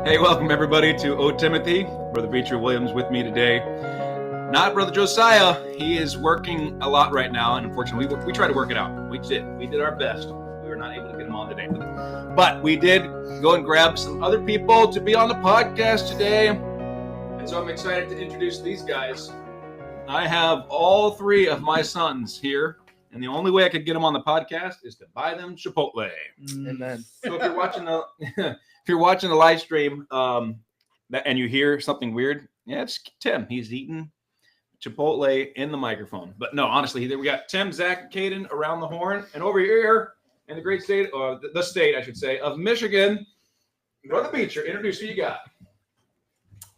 Hey, welcome everybody to O Timothy. Brother Beecher Williams with me today. Not Brother Josiah. He is working a lot right now, and unfortunately, we tried to work it out. We did our best. We were not able to get him on today, but we did go and grab some other people to be on the podcast today, and so I'm excited to introduce these guys. I have all three of my sons here, and the only way I could get them on the podcast is to buy them Chipotle. Amen. So if you're watching the if you're watching the live stream and you hear something weird, yeah, it's Tim. He's eating Chipotle in the microphone. But no, honestly, we got Tim, Zach, and Caden around the horn, and over here in the great state, the state, I should say, of Michigan, Brother Beecher. Introduce who you got.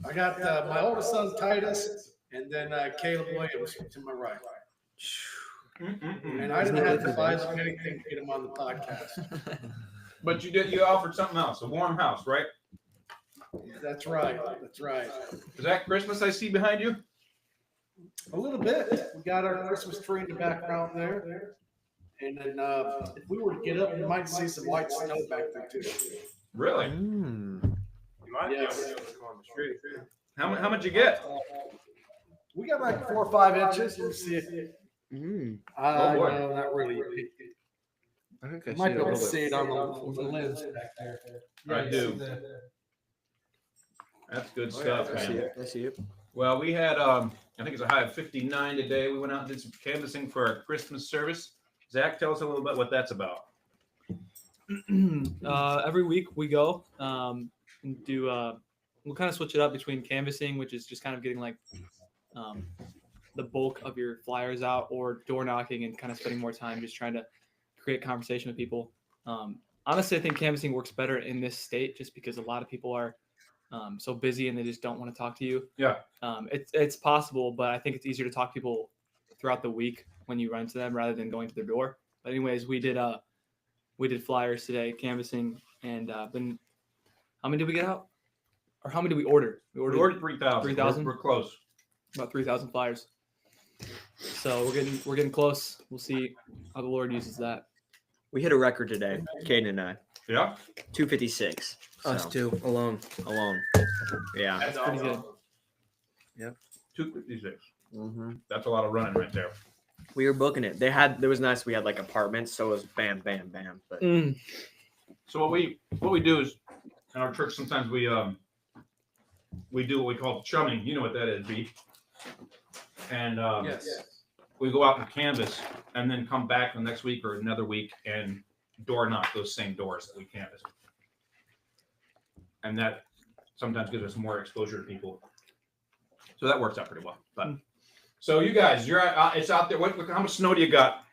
I got my oldest son, Titus, and then Caleb Williams to my right. And I didn't have to buy them anything to get him on the podcast. But you offered something else, a warm house, right? That's right. That's right. Is that Christmas I see behind you? A little bit. We got our Christmas tree in the background there. And then if we were to get up, you might see some white snow back there too. Really? Yes. How much you get? We got like 4 or 5 inches. Let's see it. boy. No, not really. I think You I might see be a able to little see bit. it on the lens back there. I you do. see the- That's good Oh, stuff, yeah, I see man. it. I see it. Well, we had, I think it's a high of 59 today. We went out and did some canvassing for our Christmas service. Zach, tell us a little bit what that's about. Every week we go and do we'll kind of switch it up between canvassing, which is just kind of getting like the bulk of your flyers out, or door knocking and kind of spending more time just trying to create conversation with people. Honestly, I think canvassing works better in this state just because a lot of people are so busy and they just don't want to talk to you. Yeah. It's possible, but I think it's easier to talk to people throughout the week when you run into them rather than going to their door. But anyways, we did flyers today, canvassing, and then how many did we get out? Or how many did we order? We ordered 3,000. 3,000? We're close. About 3,000 flyers. So we're getting close. We'll see how the Lord uses that. We hit a record today, Caden and I. Yeah? 256. Us So, too, alone. Yeah. That's pretty good. 256. Mm-hmm. That's a lot of running right there. We were booking it. There was nice. We had like apartments, so it was bam, bam, bam. But So what we do is in our church sometimes we do what we call chumming. You know what that is, B. And Yes. we go out and canvass and then come back the next week or another week and door knock those same doors that we canvassed. And that sometimes gives us more exposure to people. So that works out pretty well. But so you guys, it's out there. How much snow do you got?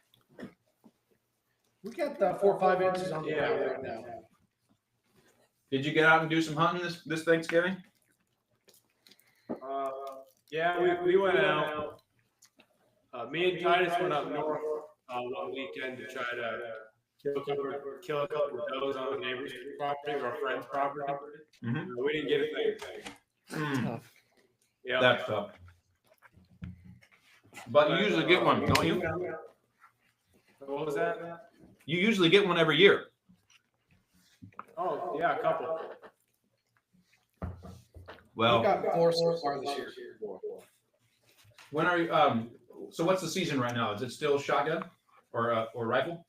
We got 4 or 5 inches on the ground right now. Did you get out and do some hunting this Thanksgiving? Yeah, we went out. Me and Titus went up north one weekend to try to kill a couple of does on the neighbor's property or a friend's property. Mhm. We didn't get a thing. Yeah, That's tough. But you usually get one, don't you? What was that? You usually get one every year. Oh, yeah, a couple. Well, We got 4 so far this year. when are you? So what's the season right now? Is it still shotgun or rifle?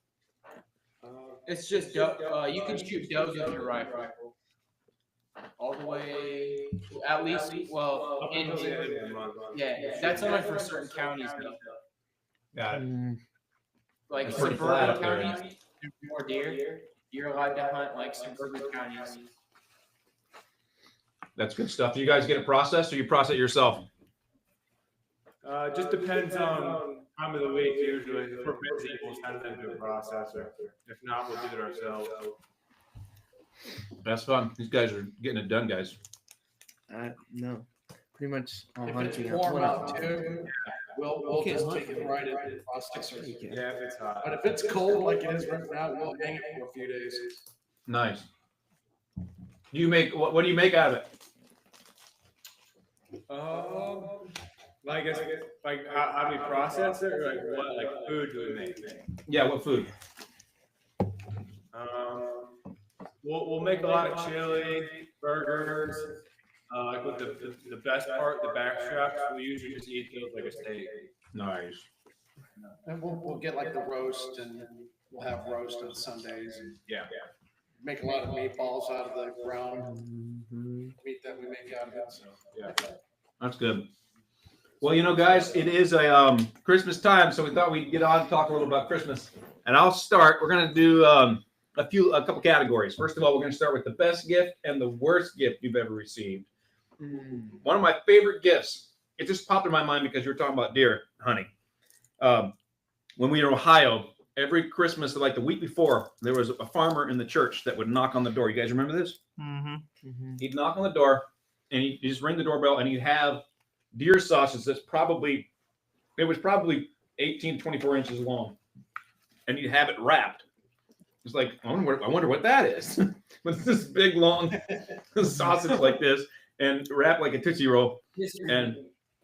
It's just you can shoot doves with your rifle. All the way, at least, well, yeah, that's only for certain counties though. Got it. Like It's pretty flat up suburban there. counties, there's more deer. You're allowed to hunt like suburban counties. That's good stuff. Do you guys get it processed or you process it yourself? Just depends on time of the week usually. If we're busy, we'll send them to a processor. If not, we'll do it ourselves. That's fun. These guys are getting it done, guys. No, pretty much all If it's hunting. warm out too, we'll can't just hunt take it right in the processor. Yeah, if it's hot. But if it's cold like it is right now, we'll hang it for a few days. Nice. Do you make what do you make out of it? Like I guess, like how we process it, or like what food do we make? Yeah, what food? we'll make a lot of chili, burgers. Like with the best part, the back straps, we usually just eat those like a steak. Nice. And we'll get like the roast, and we'll have roast on Sundays. And Yeah. make a lot of meatballs out of the ground meat that we make out of it. So Yeah. That's good. Well, guys, it is a Christmas time, so we thought we'd get on and talk a little about Christmas. And I'll start. We're going to do a couple categories. First of all, we're going to start with the best gift and the worst gift you've ever received. One of my favorite gifts, it just popped in my mind because you were talking about deer hunting. When we were in Ohio, every Christmas, like the week before, there was a farmer in the church that would knock on the door. You guys remember this? Mm-hmm. He'd knock on the door, and he'd just ring the doorbell, and he'd have deer sausage it was probably 18, 24 inches long, and you'd have it wrapped. It's like, I wonder what that is. With this big, long sausage like this, and wrapped like a Tootsie Roll. And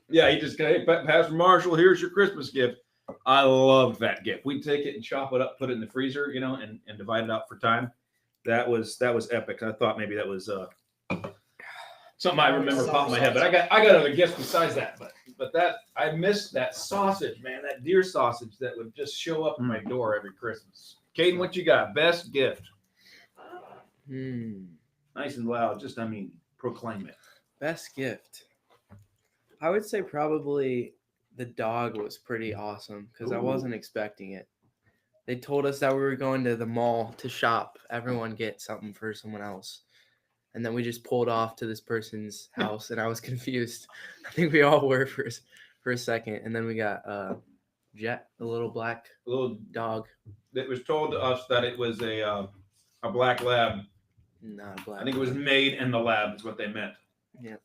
yeah, he just go, hey, Pastor Marshall, here's your Christmas gift. I loved that gift. We'd take it and chop it up, put it in the freezer, and divide it out for time. That was epic. I thought maybe that was something I remember popping in my head. But I got other gifts besides that. But that I missed that sausage, man. That deer sausage that would just show up at my door every Christmas. Caden, what you got? Best gift? Nice and loud. Just proclaim it. Best gift. I would say probably the dog was pretty awesome because I wasn't expecting it. They told us that we were going to the mall to shop. Everyone get something for someone else. And then we just pulled off to this person's house, and I was confused. I think we all were for a second. And then we got Jet, the little black dog. It was told to us that it was a black lab. Not a black. I think it was made in the lab is what they meant. Yeah.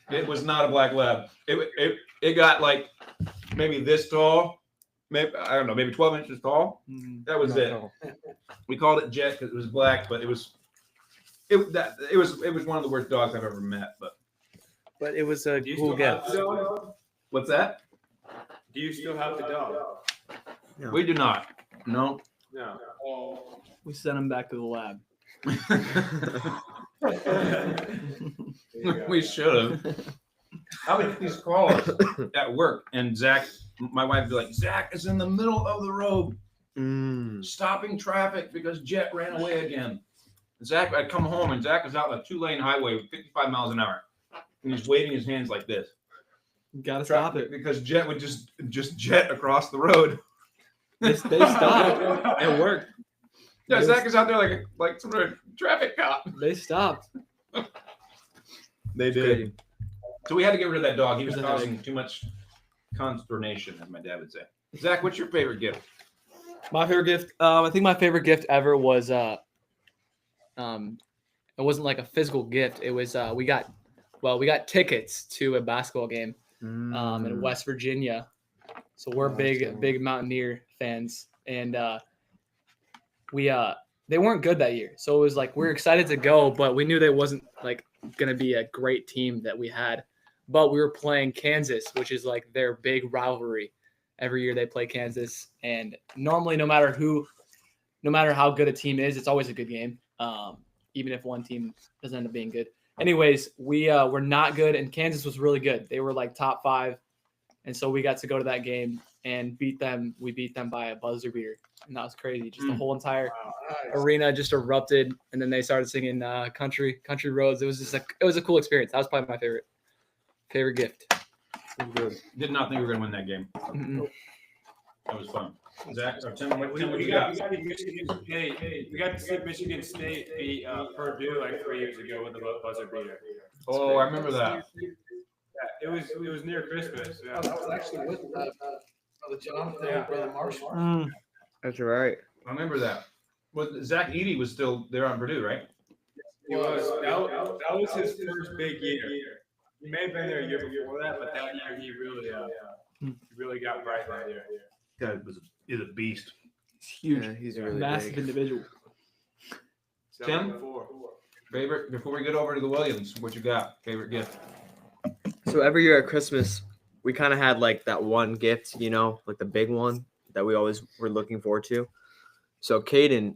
It was not a black lab. It got like maybe this tall. Maybe I don't know, maybe 12 inches tall. That was it. We called it Jet because it was black, but it was one of the worst dogs I've ever met. But it was a Do you cool still have gift. the dog? What's that? Do you still have the dog? No. We do not. No. No. Oh. We sent him back to the lab. We should have. I would get these calls at work, and Zach, my wife, would be like, Zach is in the middle of the road, stopping traffic because Jet ran away again. Zach, I'd come home, and Zach was out on a 2-lane highway with 55 miles an hour, and he's waving his hands like this. You gotta stop it. Because Jet would just jet across the road. They stopped. It worked. Yeah, Zach is out there like some sort of traffic cop. They stopped. They did. So we had to get rid of that dog. He was causing too much consternation, as my dad would say. Zach, what's your favorite gift? My favorite gift. I think my favorite gift ever was it wasn't like a physical gift. It was we got tickets to a basketball game in West Virginia. So we're big Mountaineer fans, and they weren't good that year. So it was like we're excited to go, but we knew that it wasn't like gonna be a great team that we had. But we were playing Kansas, which is like their big rivalry. Every year they play Kansas, and normally no matter how good a team is, it's always a good game. Even if one team doesn't end up being good. Anyways, we were not good, and Kansas was really good. They were like top 5, and so we got to go to that game and beat them. We beat them by a buzzer beater, and that was crazy. Just the whole entire arena just erupted, and then they started singing country roads. It was a cool experience. That was probably my favorite gift. Did not think we were going to win that game. Mm-mm. That was fun. Zach, or Tim, what We you got got? to see Michigan State. We got to see Michigan State beat Purdue like 3 years ago with the buzzer beater. Oh, I remember that. Yeah, it was near Christmas. Yeah. I was actually with Brother Jonathan and Brother Marshall. Mm. That's right. I remember that. But Zach Edey was still there on Purdue, right? He was. That was his first big year. He may have been there a year before that, but that year he really got bright that year. Guy is a beast. It's huge. Yeah, he's really Massive big. individual. Tim? Favorite, before we get over to the Williams, what you got? Favorite gift? So every year at Christmas, we kind of had like that one gift, like the big one that we always were looking forward to. So Caden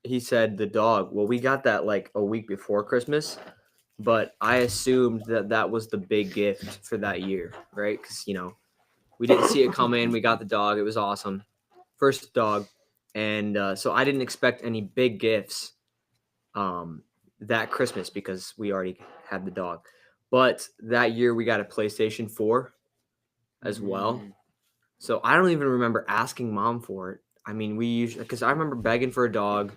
he said the dog. Well, we got that like a week before Christmas, but I assumed that that was the big gift for that year, right? Because we didn't see it come in. We got the dog. It was awesome, first dog, and so I didn't expect any big gifts that Christmas because we already had the dog. But that year we got a PlayStation 4 as well. So I don't even remember asking mom for it. I mean, we usually, because I remember begging for a dog.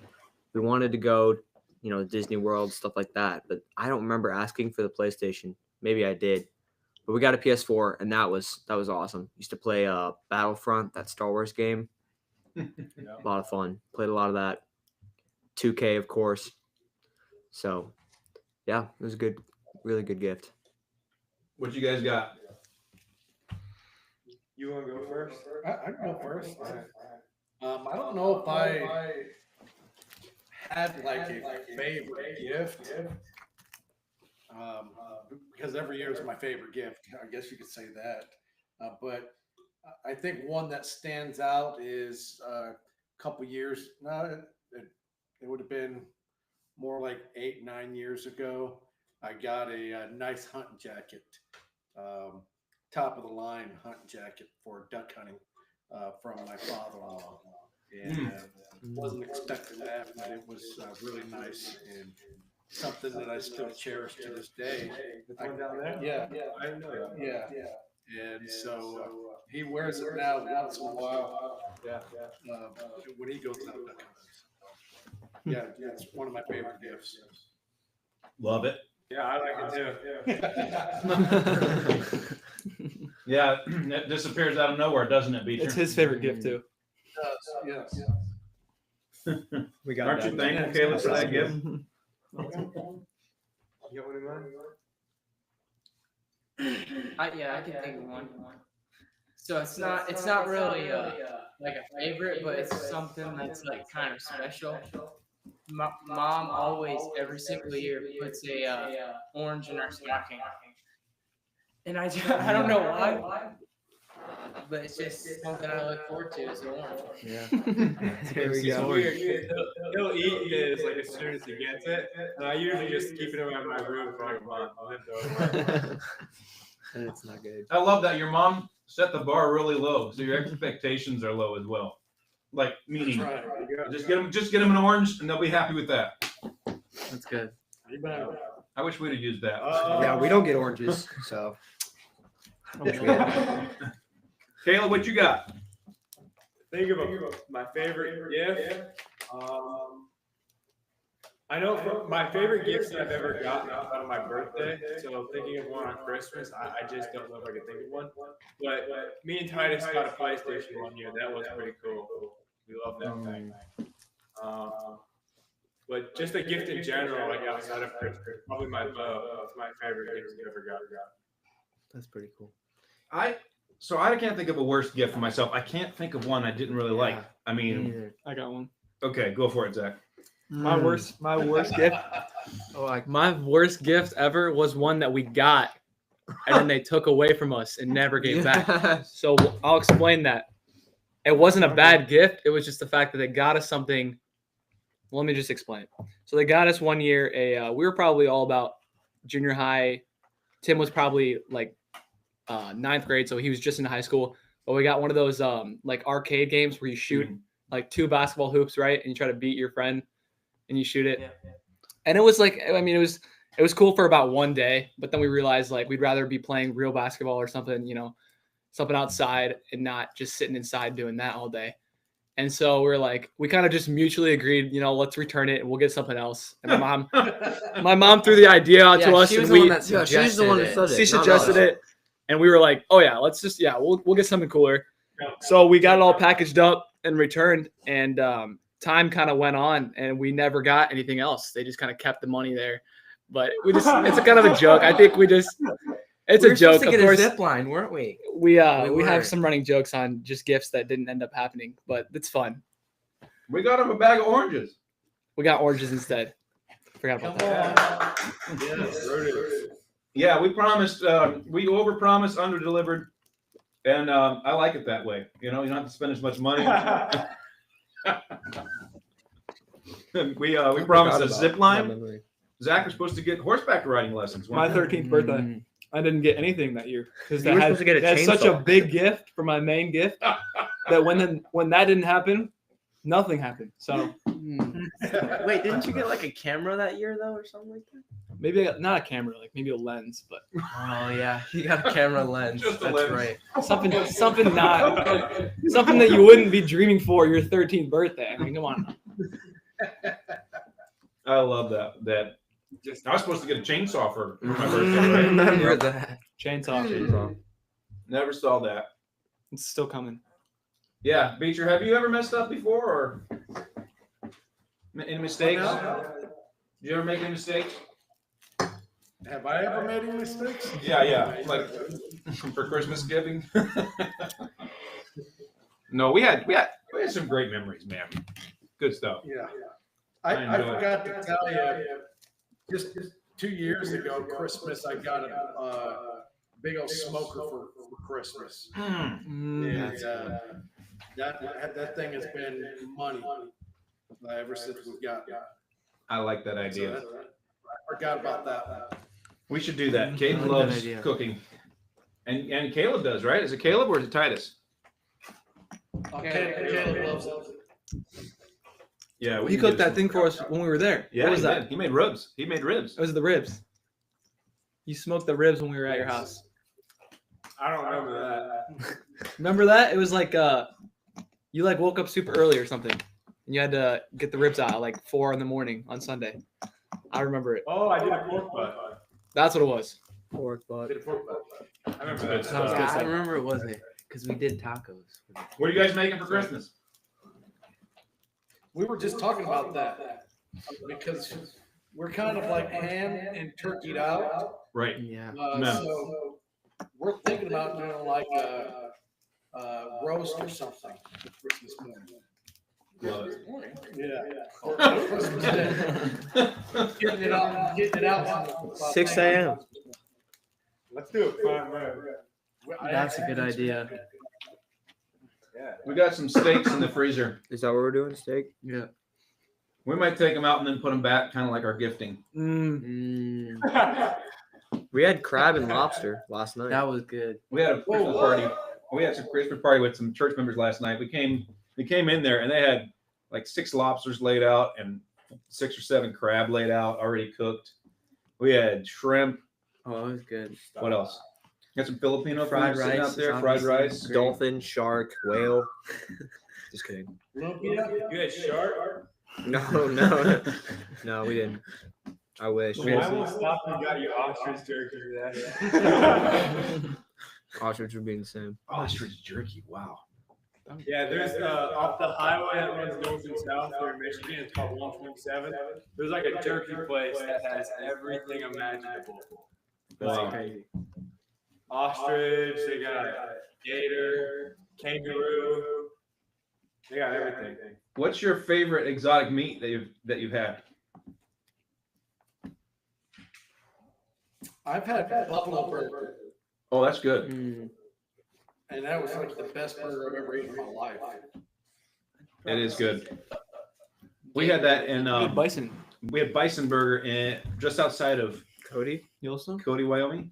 We wanted to go, Disney World, stuff like that. But I don't remember asking for the PlayStation. Maybe I did. But we got a PS4, and that was awesome. Used to play Battlefront, that Star Wars game. A lot of fun. Played a lot of that. 2K, of course. So, yeah, it was a good, really good gift. What you guys got? You want to go first? I can go first. I don't know if I had like a favorite gift. Because every year is my favorite gift. I guess you could say that. But I think one that stands out is a couple years. It would have been more like 8-9 years ago. I got a nice hunting jacket, top of the line hunting jacket for duck hunting from my father-in-law, and wasn't expecting that, but it was really nice and something that I still cherish to this day. Down there? Yeah, I didn't know that. yeah. And so he wears it now once in a while when he goes out duck hunting. Yeah, it's one of my favorite gifts. Love it. Yeah, I like it too. Yeah, it disappears out of nowhere, doesn't it, Beecher? It's his favorite gift too. Yes. We got Aren't you thankful, Caleb, for that gift? You got one in mind? Yeah, I can think of one. So it's not really like a favorite, but it's something that's like kind of special. Mom always, every single year, puts a orange in our stocking, and I don't know why, but it's just something I look forward to. Is the orange. Yeah. There we It's go. weird. He'll eat his like as soon as he gets it, and I usually just keep it in my room for like a month. And then throw it away. And it's not good. I love that your mom set the bar really low, so your expectations are low as well. Like meaning, Right. just get them an orange, and they'll be happy with that. That's good. You better. I wish we'd have used that. Yeah, we don't get oranges, so. Caleb, what you got? Think of my favorite gift. I know my favorite gifts that I've ever gotten outside of my birthday. So thinking of one on Christmas, I just don't know if I can think of one. But me and Titus got a PlayStation one year. That was pretty cool. We love that thing. But just a gift in general, like outside of Christmas, probably my bow. It's my favorite gift I've ever got. That's pretty cool. I can't think of a worse gift for myself. I can't think of one I didn't really like. I Me mean, neither. I got one. okay, go for it, Zach. My worst gift. My worst gift ever was one that we got, and then they took away from us and never gave back. So I'll explain that. It wasn't a bad gift. It was just the fact that they got us something. Well, let me just explain. So they got us one year we were probably all about junior high. Tim was probably like 9th grade, so he was just in high school. But we got one of those like arcade games where you shoot like 2 basketball hoops, right? And you try to beat your friend and you shoot it. Yeah. And it was like, I mean, it was cool for about one day, but then we realized like we'd rather be playing real basketball or something, something outside and not just sitting inside doing that all day. And so we're like, we kind of just mutually agreed, let's return it and we'll get something else. And my mom threw the idea out to us. She was and the one that she's the suggested one that it. said it. she suggested it. And we were like, oh yeah, let's just, we'll get something cooler. So we got it all packaged up and returned, and time kind of went on and we never got anything else. They just kind of kept the money there, but it's a kind of a joke. I think it's We a were joke. supposed to Of get course, a zip line, weren't we? we were. have some running jokes on just gifts that didn't end up happening, but it's fun. We got him a bag of oranges. We got oranges instead. Forgot about that. Yes. Yeah, we promised. We overpromised, underdelivered, and I like it that way. You don't have to spend as much money. we I promised forgot a about zip that line. memory. Zach was supposed to get horseback riding lessons. My 13th birthday. Mm. I didn't get anything that year because You were supposed to get a that's such a chainsaw. big gift for my main gift that when that didn't happen, nothing happened. So Mm. Wait, didn't you get like a camera that year though, or something like that? maybe I got not a camera, like maybe a lens, but Oh yeah, you got a camera lens. Just a That's lens. right. something that you wouldn't be dreaming for your 13th birthday. I mean, come on. I love that. I was supposed to get a chainsaw for my birthday. I Right? remember Yep. that. Chainsaw. Never saw that. It's still coming. Yeah, Beecher, have you ever messed up before or any mistakes? Did you ever make any mistakes? Have I ever made any mistakes? Yeah, like for Christmas giving. No, we had some great memories, man. Good stuff. Yeah. I I enjoy it. forgot to tell you, just 2 years ago, Christmas, I got a big old smoker for Christmas. And that thing has been money ever since we've got it. I like that So idea. I forgot about that. We should do that. I Caleb like that loves idea. cooking, and Caleb does, right? Is it Caleb or is it Titus? Caleb loves it. Yeah, we He can cooked do that some- thing for us when we were there. Yeah, What was he that? did. He made ribs. He made ribs. It was the ribs. You smoked the ribs when we were at your house. I don't remember that. Remember that? It was like you like woke up super early or something, and you had to get the ribs out at like 4 a.m. on Sunday. I remember it. Oh, I did a pork butt. That's what it was. Pork I butt. did a pork butt. I remember Good that. stuff. Yeah, I remember it wasn't because we did tacos. What are you guys making for Christmas? We were just talking about that because we're kind of like ham and turkeyed out. Right. Yeah. No. So we're thinking about doing like a roast or something for Christmas morning. Love it. Yeah. For Christmas Day. Getting it out. about 6 a.m. Let's do it. Fun, man. That's a good idea. Yeah. We got some steaks in the freezer. Is that what we're doing? Steak? Yeah. We might take them out and then put them back, kind of like our gifting. Mm, We had crab and lobster last night. that was good. We had a Christmas party. We had some Christmas party with some church members last night. We came in there and they had like 6 lobsters laid out and 6 or 7 crab laid out, already cooked. We had shrimp. Oh, it was good. What else? Got some Filipino Fried food sitting rice out there. is Fried obviously rice. great. Dolphin, shark, whale. Just kidding. Lumpia. You had shark? No, we didn't. I wish. We had I won't stop you got your ostrich jerky today. Ostrich would be the same. Ostrich jerky. Wow. Yeah, there's off the highway that runs north and south there in Michigan. It's called 127. There's like a jerky place that has everything imaginable. Wow. Like ostrich, they got gator, kangaroo. They got everything. What's your favorite exotic meat that you've had? I've had buffalo burger, Oh, that's good. Mm, and that was like the best burger I've ever eaten in my life. It is good. We had that in Good bison. we had bison burger in just outside of Cody? Yellowstone. Cody, Wyoming.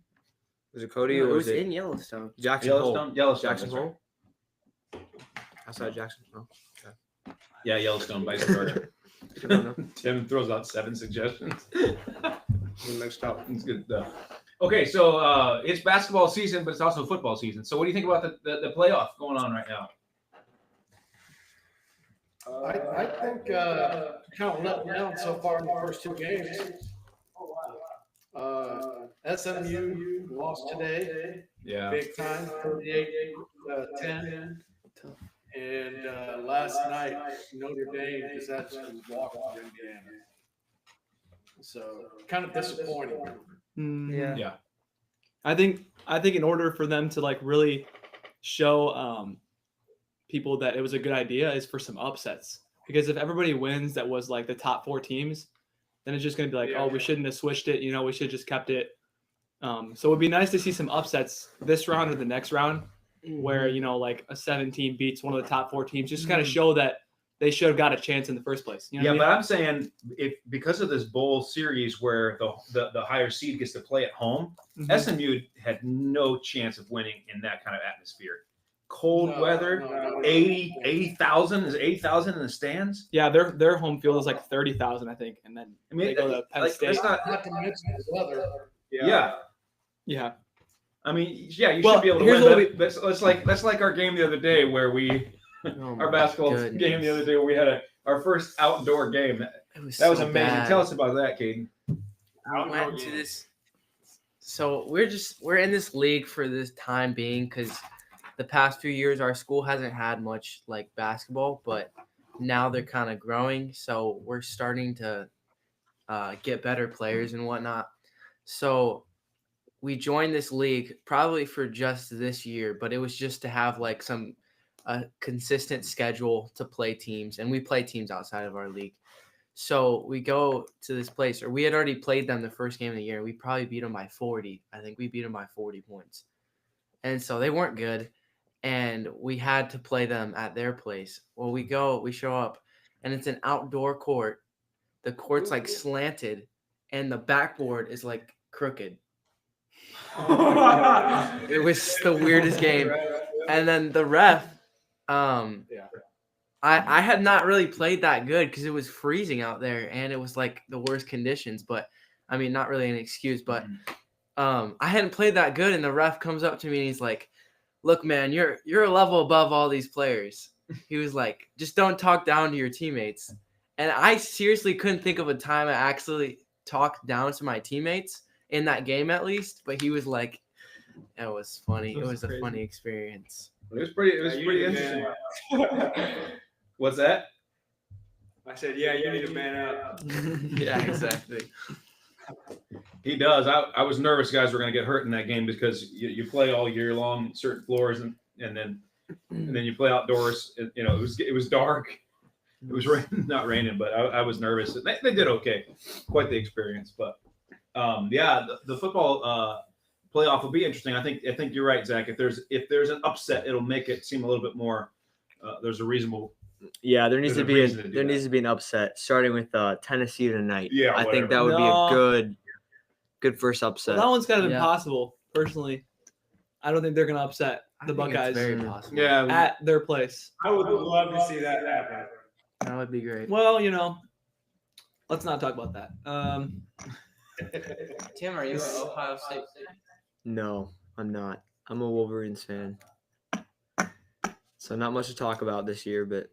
Was it Cody it or was was it in Yellowstone. Jackson Yellowstone. Hole? Yellowstone. Jackson that's right. Hole? Outside Jackson. Oh. Yeah, Yellowstone bison burger. I don't know. Tim throws out 7 suggestions. Next stop. It's good stuff. Okay, so it's basketball season, but it's also football season. So what do you think about the playoff going on right now? I think kind of let down so far in the first 2 games. SMU lost today, Yeah. big time, 38-10. And last night, Notre Dame just actually walked to Indiana. So kind of disappointing. Yeah. Yeah. I think in order for them to like really show people that it was a good idea is for some upsets. Because if everybody wins that was like the top 4 teams, then it's just going to be like, oh, we shouldn't have switched it. You know, we should have just kept it. So it would be nice to see some upsets this round or the next round where, you know, like a 7 team beats one of the top 4 teams. Just kind of show that they should have got a chance in the first place. You know Yeah, what but I'm saying if because of this bowl series where the higher seed gets to play at home, I mean? Mhm. SMU had no chance of winning in that kind of atmosphere. Cold No, weather, no. 80,000 is 80,000 in the stands. Yeah, their home field is like 30,000, I think, and then I mean, they go to Penn like, State. that's not. Not to mention the weather. Yeah. Yeah, I mean, yeah, you Well, should be able to here's win. what But that's like our game the other day where we Oh our my basketball goodness. game the other day where we had our first outdoor game. It was That was so amazing. bad. Tell us about that, Caden. We went to this. So we're in this league for this time being because the past few years our school hasn't had much like basketball, but now they're kind of growing. So we're starting to get better players and whatnot. So we joined this league probably for just this year, but it was just to have like a consistent schedule to play teams, and we play teams outside of our league. So we go to this place, or we had already played them the first game of the year. We probably beat them by 40. I think we beat them by 40 points. And so they weren't good, and we had to play them at their place. Well, we show up, and it's an outdoor court. The court's like slanted, and the backboard is like crooked. It was the weirdest game. And then the ref, I had not really played that good because it was freezing out there and it was like the worst conditions. But I mean, not really an excuse, but I hadn't played that good. And the ref comes up to me and he's like, "Look, man, you're a level above all these players." He was like, "Just don't talk down to your teammates." And I seriously couldn't think of a time I actually talked down to my teammates in that game, at least. But he was like, it was funny. It was a funny experience. It was pretty interesting. What's that? I said, yeah, you need to man up. Yeah, exactly. He does. I was nervous guys were going to get hurt in that game because you play all year long certain floors and then you play outdoors. You know, it was dark. It was not raining, but I was nervous. They did okay. Quite the experience, but the football playoff will be interesting. I think you're right, Zach. If there's an upset, it'll make it seem a little bit more. There's a reasonable. Yeah, there needs There's to a be reason to do needs that. to be an upset, starting with Tennessee tonight. Yeah, I think whatever. that would No. be a good first upset. Well, that one's kind of Yeah. impossible. Personally, I don't think they're gonna upset I the think it's Buckeyes very possible. Yeah, at their place. I would love to see that happen. That would be great. Well, let's not talk about that. Tim, are you an Ohio State fan? No, I'm not. I'm a Wolverines fan. So not much to talk about this year, but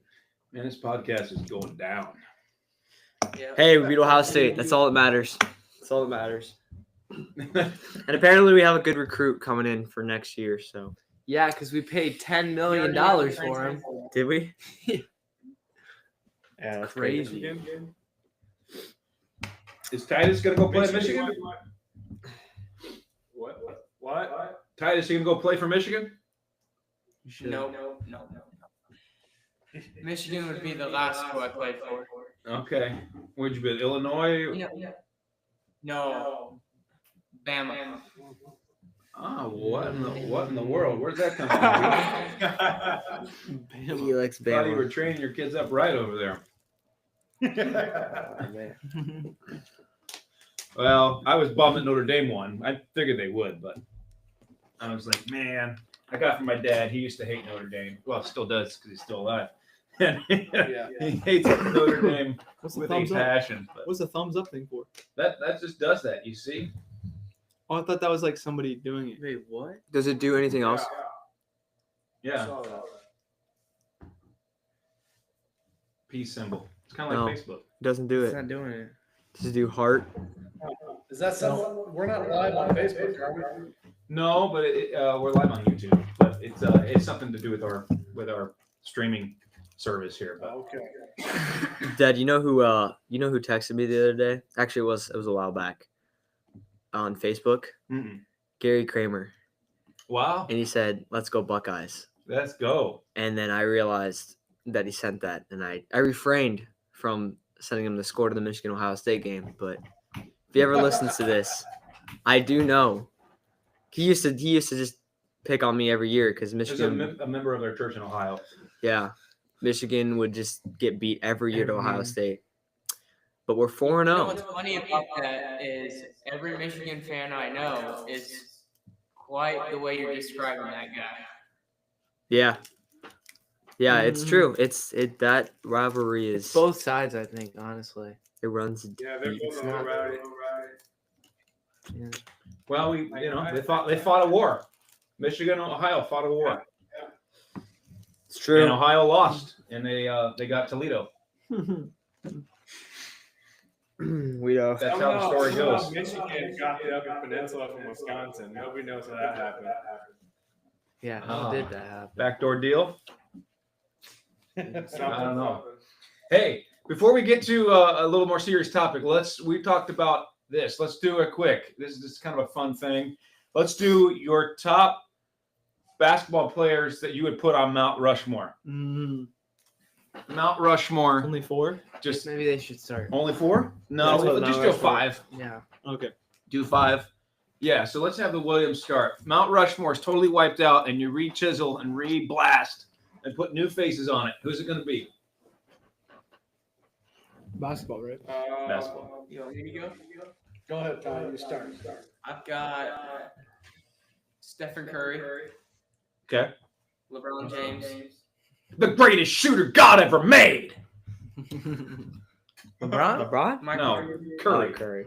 man, this podcast is going down. Yeah. hey, we beat Ohio State. That's all that matters. That's all that matters. And apparently we have a good recruit coming in for next year. So Yeah, because we paid $10 million for him. did we? Yeah, that's crazy. Is Titus going to go play at Michigan? What? Titus, you going to go play for Michigan? No. Michigan would be the last school I played for. Okay. Where'd you be? Illinois? No. Bama. Oh, what in the world? Where's that come from? He likes I thought you were Bama. training your kids up right over there. Well, I was bummed that Notre Dame won. I figured they would, but I was like, man, I got it from my dad. He used to hate Notre Dame. Well, still does because he's still alive. Yeah. He hates Notre Dame What's the with a thumbs up? passion. But What's the thumbs up thing for? that just does that. You see? Oh, I thought that was like somebody doing it. Wait, what? Does it do anything else? Yeah. Saw that. Peace symbol. It's kind of like No. Facebook. Doesn't do It's it. not doing it. Does it do heart? Is that someone? We're not live on Facebook, are we? No, but we're live on YouTube. But it's something to do with our streaming service here. But Okay. Dad, you know who texted me the other day? Actually, it was a while back on Facebook. Gary Kramer, wow, and he said, "Let's go Buckeyes." let's go. And then I realized that he sent that, and I refrained from sending him the score to the Michigan Ohio State game. But if he ever listens to this, I do know he used to just pick on me every year because There's Michigan. a member of their church in Ohio. Yeah, Michigan would just get beat every year to Ohio State. But we're 4-0. You know what's funny about that is every Michigan fan I know is quite the way you're describing that guy. Yeah. Yeah, it's true. That rivalry is Both sides, I think, honestly. it runs Yeah, they're deep. both all rowdy. Yeah. Well, they fought a war. Michigan and Ohio fought a war, It's true. and Ohio lost, and they got Toledo. We That's how the story Somehow goes. Michigan got the Upper Peninsula from Wisconsin. Nobody knows how that happened. Yeah, how did that happen? Backdoor deal. I Something, don't know. something. Hey, before we get to a little more serious topic, we talked about this. Let's do a quick. This is kind of a fun thing. Let's do your top basketball players that you would put on Mount Rushmore. Mount Rushmore. Only 4? Just Maybe they should start. only 4? No, That's what just Mount do Rushmore. 5. Yeah. Okay. Do 5. Yeah, so let's have the Williams start. Mount Rushmore is totally wiped out, and you re-chisel and re-blast and put new faces on it. Who's it going to be? Basketball, right? Basketball. You want me to go? Go ahead, Ty. You start. I've got Stephen Curry, Okay. LeBron James, The greatest shooter God ever made. LeBron? LeBron? Michael No, Jordan, Curry. Curry.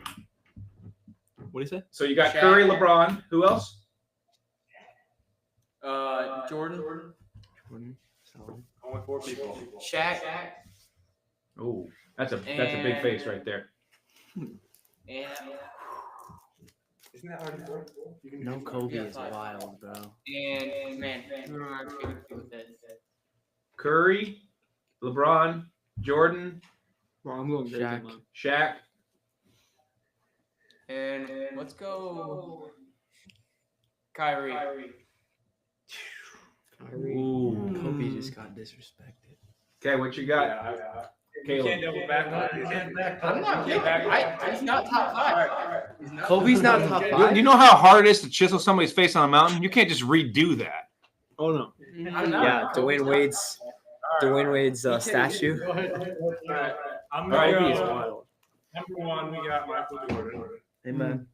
What do you say? So you got Shaq. Curry, LeBron. Who else? Jordan, So, Only 4 people. Shaq, Oh, that's a big face right there. and Isn't that already 4? You can no do Kobe Yeah, is 5. wild, bro. man, who am I going to go with this? Curry, LeBron, Jordan, Well, I'm going Shaq. Draymond. Shaq. And let's go Kyrie. Ooh. Kobe just got disrespected. Okay, what you got? Yeah, you Caleb. can't double back on it. I'm not he's not top 5. He's not Kobe's not top Okay. 5. You know how hard it is to chisel somebody's face on a mountain? You can't just redo that. Oh, no. I'm not. Yeah, Dwayne Wade's statue. Go ahead. Alright, I'm All right, gonna he's go. Number 1, we got Michael Jordan. Amen.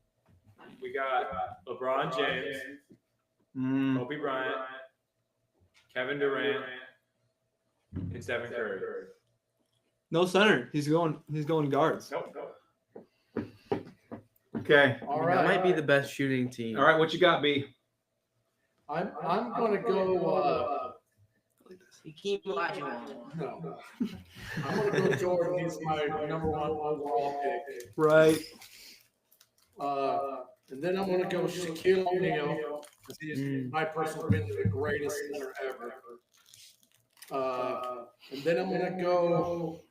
We got LeBron James, Mm, Kobe Bryant, Kevin Durant, and Stephen Curry. No center. He's going guards. Nope. okay. All That right. might be the best shooting team. All right, what you got, B? I'm going to go. You keep watching him. No. I'm going to go Jordan. He's my number 1 overall pick. Right. And then I'm going to go Shaquille O'Neal. He is, Mm. in my personal opinion, the greatest center ever. And then I'm going to go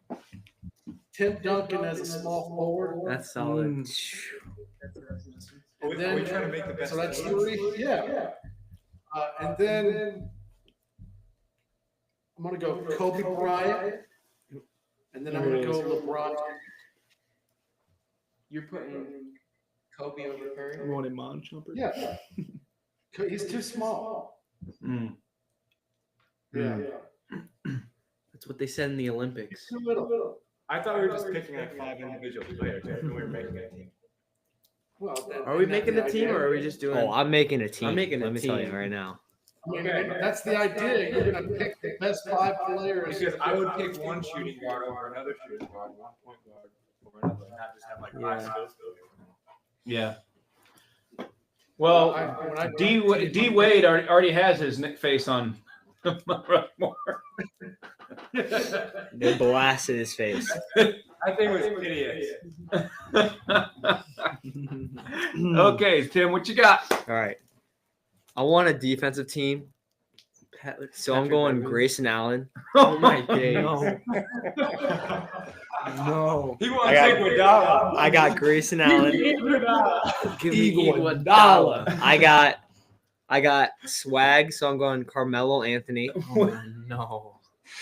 Tim Duncan as a small forward. That's solid. And Are we then, trying to make the best so that's team? 3. Yeah. And then I'm going to go Kobe Bryant. And then I'm going to go LeBron. You're putting Kobe over Curry. I'm going Iman Shumpert. Yeah. He's too small. Mm. Yeah. That's what they said in the Olympics. Too little. I thought we were just picking like 5 individual players when we were making a team. Well, Are we making a team or are we just doing? Oh, I'm making a team. I'm making a Let me tell you team. right now. I mean, that's the idea. You're going to pick the best 5 players. Because I would pick one shooting guard over another shooting guard, one point guard over another, and not just have like 5 Yeah. skills. Yeah. Well, When I- D Wade already has his face on Mount Rushmore. They blasted his face. I think it was hideous. Okay, Tim, what you got? All right. I want a defensive team, so I'm going Grayson Allen. Oh my days. No. No. He wants I got- Iguodala. I got Grayson Allen. Give me Iguodala. I got swag, so I'm going Carmelo Anthony. Oh no.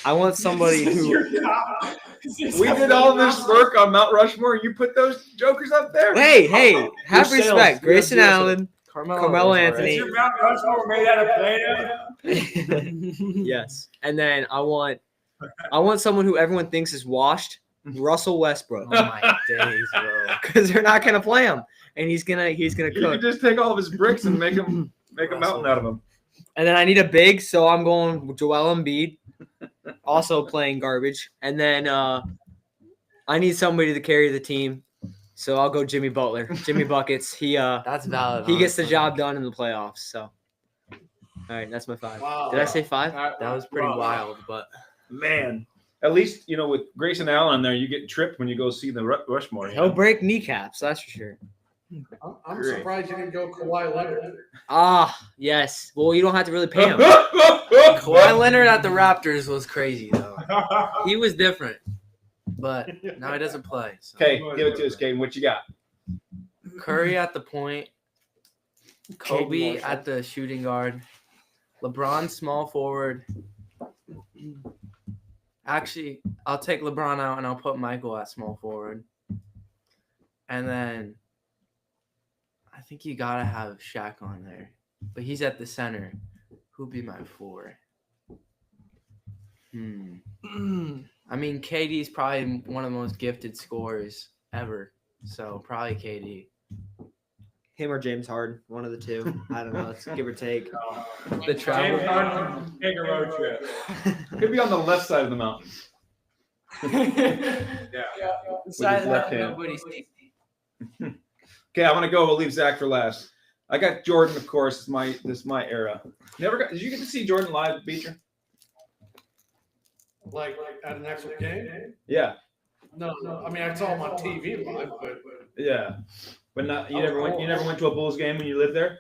I want somebody who We did all this work on Mount Rushmore. You put those jokers up there? Hey, have sales. respect. You Grayson have Allen, Carmelo, Carmelo is Anthony. Is your Mount Rushmore made out of Play-Doh? yes. And then I want I want someone who everyone thinks is washed. Russell Westbrook. Oh my days, bro. Because they're not gonna play him, and he's gonna You cook. could just take all of his bricks and make a mountain out of them. And then I need a big, so I'm going with Joel Embiid, also playing garbage. And then I need somebody to carry the team, so I'll go Jimmy Butler. Jimmy buckets. He That's valid. he gets the honestly. job done in the playoffs. So, all right, that's my 5. Wow. Did I say 5? That was pretty wild, but Man, at least with Grayson Allen there, you get tripped when you go see the Rushmore. He'll break kneecaps, that's for sure. I'm Great. surprised you didn't go Kawhi Leonard. Ah, yes. Well, you don't have to really pay him. Kawhi Leonard at the Raptors was crazy though. He was different, but now he doesn't play. So. Okay, give it to us, Caden. What you got? Curry at the point, Kobe Marshall. at the shooting guard, LeBron small forward. Actually, I'll take LeBron out and I'll put Michael at small forward. And then I think you gotta have Shaq on there, but he's at the center. Who'd be my 4? I mean, KD's probably one of the most gifted scorers ever, so probably KD. Him or James Harden, one of the two. I don't know. It's give or take. The travel. James Harden can take a road trip. Could be on the left side of the mountain. Yeah. Besides left that, hand. nobody's seen. Okay, I'm gonna go. We'll leave Zach for last. I got Jordan, of course. This is my era. Did you get to see Jordan live, Beecher? Like at an actual game? Yeah, No. I mean, I saw him on TV live, but yeah. But not you never went. You never went to a Bulls game when you lived there.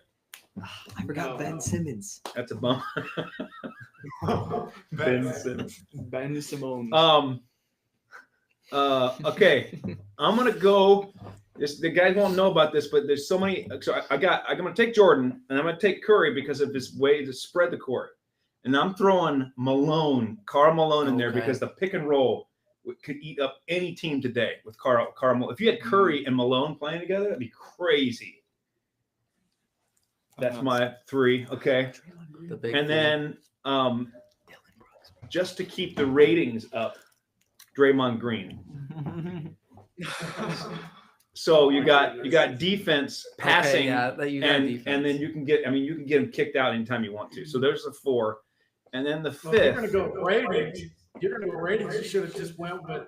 I forgot Ben Simmons. That's a bum. Ben Simmons. Ben Simone. Okay, I'm gonna go. The guys won't know about this, but there's so many. So I'm gonna take Jordan and I'm gonna take Curry because of his way to spread the court, and I'm throwing Karl Malone in there Okay. because the pick and roll could eat up any team today with Karl Malone. If you had Curry and Malone playing together, that'd be crazy. That's my 3. Okay, The big and three. then just to keep the ratings up, Draymond Green. So you got defense, passing, Okay, yeah, that you got and defense. then you can get him kicked out anytime you want to. So there's the 4, and then the well, if you're gonna 5th. go ratings. You're gonna go ratings. You should have just went with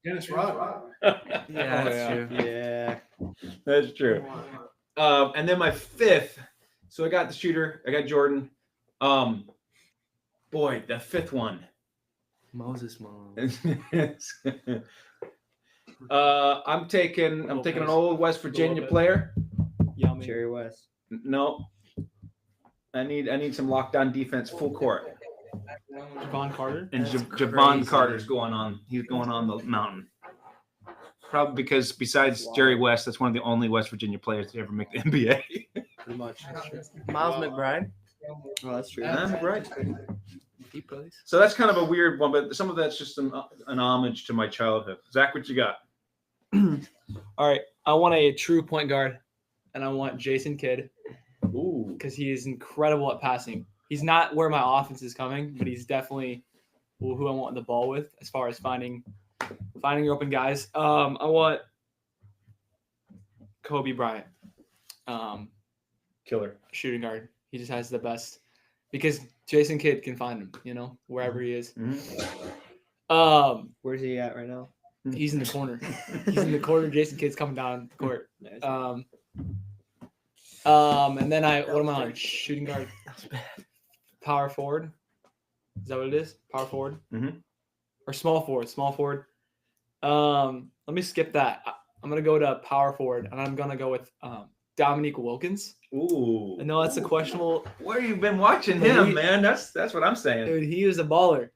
Dennis Rodman. yeah, yeah. that's true. Yeah. That's true. And then my 5th. So I got the shooter. I got Jordan. Boy, the 5th one. Moses Malone. I'm taking an old West Virginia bit. player. Yummy. Jerry West. No. I need some lockdown defense, full court. Javon Carter. And That's Javon crazy. Carter's going on. He's going on the mountain. Probably because besides Jerry West, that's one of the only West Virginia players to ever make the NBA. Pretty much. Miles McBride. Oh, that's true. Right. He plays. So that's kind of a weird one, but some of that's just an homage to my childhood. Zach, what you got? All right. I want a true point guard, and I want Jason Kidd Ooh. because he is incredible at passing. He's not where my offense is coming, but he's definitely who I want the ball with as far as finding your open guys. I want Kobe Bryant, Killer. shooting guard. He just has the best because Jason Kidd can find him, wherever he is. Mhm. Where's he at right now? He's in the corner. He's in the corner. Jason Kidd's coming down the court. And then what am I on? Shooting guard. Power forward. Is that what it is? Power forward. Mhm. Or small forward. Small forward. Let me skip that. I'm gonna go to power forward, and I'm gonna go with Dominique Wilkins. Ooh. I know that's a questionable. Where you been watching But him, he- man? That's what I'm saying. Dude, he was a baller.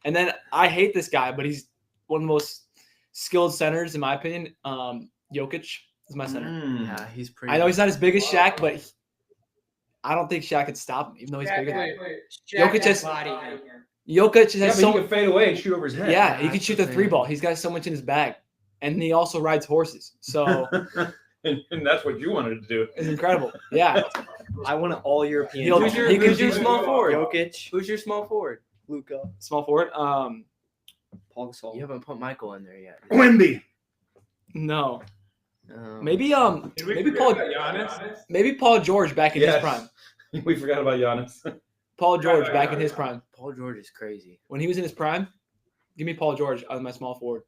And then I hate this guy, but he's one of the most skilled centers in my opinion. Jokic is my center. Mm. Yeah, he's pretty. I know he's not as big as Shaq, but I don't think Shaq could stop him, even though he's bigger than him. Jokic has Jokic Yeah, has but so he can fade away and shoot over his head. yeah, he That's can shoot the the 3 thing. ball. He's got so much in his bag, and he also rides horses. So and that's what you wanted to do. It's incredible. Yeah. I want an all European. He'll- team. he could do small forward. Jokic, Who's your small forward? Luka, Small forward. Paul Gasol. You haven't put Michael in there yet. Wimby. No. Maybe. Did we Maybe forget Paul. about Giannis? Maybe Paul George back in his prime. We forgot about Giannis. Paul George back in his prime. Paul George is crazy. When he was in his prime, give me Paul George as my small forward.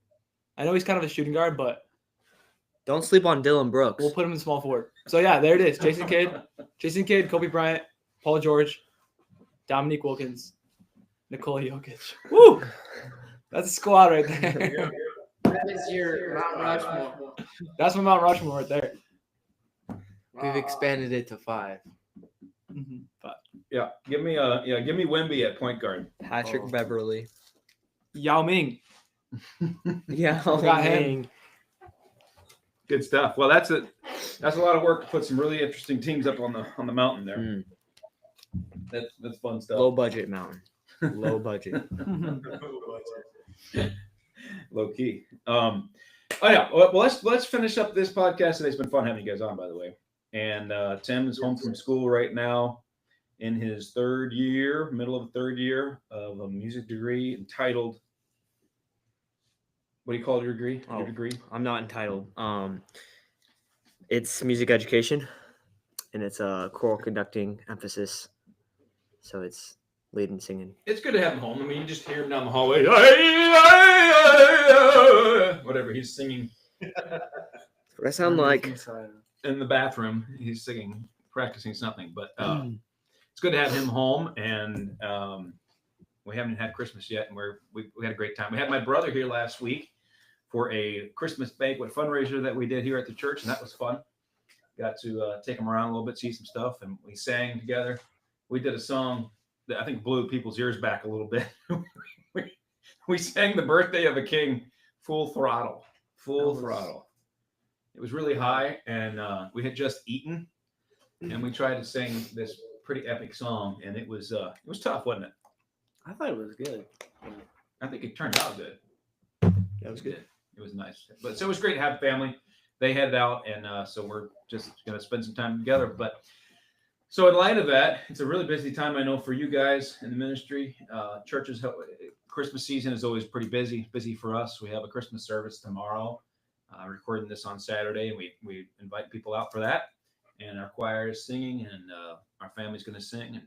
I know he's kind of a shooting guard, but Don't sleep on Dylan Brooks. we'll put him in small forward. So yeah, there it is. Jason Kidd, Kobe Bryant, Paul George, Dominique Wilkins, Nikola Jokic. Woo! That's a squad right there. That is your Mount Rushmore. That's my Mount Rushmore right there. We've expanded it to 5. But Yeah, give me Wimby at point guard. Patrick Oh. Beverly. Yao Ming. Yeah, Forgot him. Good stuff. Well, that's a lot of work to put some really interesting teams up on the mountain there. Mm. That's fun stuff. Low budget mountain. Low budget. Low key. Oh yeah. Well, let's finish up this podcast today. It's been fun having you guys on, by the way. And Tim is home from school right now in his middle of the third year of a music degree entitled. What do you call your degree? Oh. Your degree? I'm not entitled. It's music education, and it's a choral conducting emphasis. So it's leading singing. It's good to have him home. I mean, you just hear him down the hallway. Whatever he's singing What I sound like? in the bathroom. He's singing, practicing something. But it's good to have him home. And we haven't had Christmas yet, and we had a great time. We had my brother here last week for a Christmas banquet fundraiser that we did here at the church, and that was fun. Got to take him around a little bit, see some stuff, and we sang together. We did a song that I think blew people's ears back a little bit. we sang "The Birthday of a King" full throttle. It was really high, and we had just eaten, and we tried to sing this pretty epic song, and it was tough, wasn't it? I thought it was good. I think it turned out good. It was good. It was nice. But so it was great to have family. They headed out, and so we're just going to spend some time together. But so in light of that, it's a really busy time, I know, for you guys in the ministry. Churches, Christmas season is always pretty busy for us. We have a Christmas service tomorrow, recording this on Saturday, and we invite people out for that. And our choir is singing, and our family's going to sing and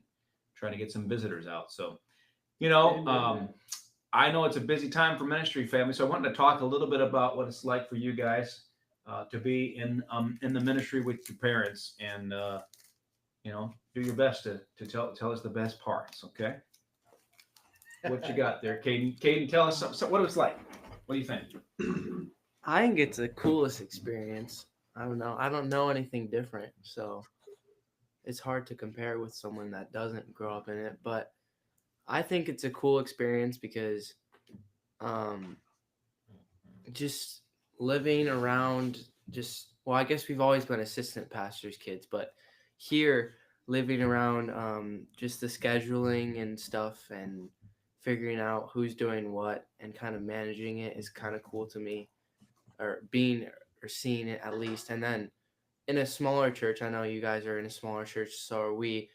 try to get some visitors out. So, I know it's a busy time for ministry, family. So I wanted to talk a little bit about what it's like for you guys to be in the ministry with your parents, and do your best to tell us the best parts. Okay. What you got there, Caden? Caden, tell us what it was like. What do you think? I think it's the coolest experience. I don't know. I don't know anything different, so it's hard to compare with someone that doesn't grow up in it. But I think it's a cool experience because just living around I guess we've always been assistant pastors' kids, but here living around just the scheduling and stuff and figuring out who's doing what and kind of managing it is kind of cool to me, or seeing it at least. And then in a smaller church, I know you guys are in a smaller church, so are we,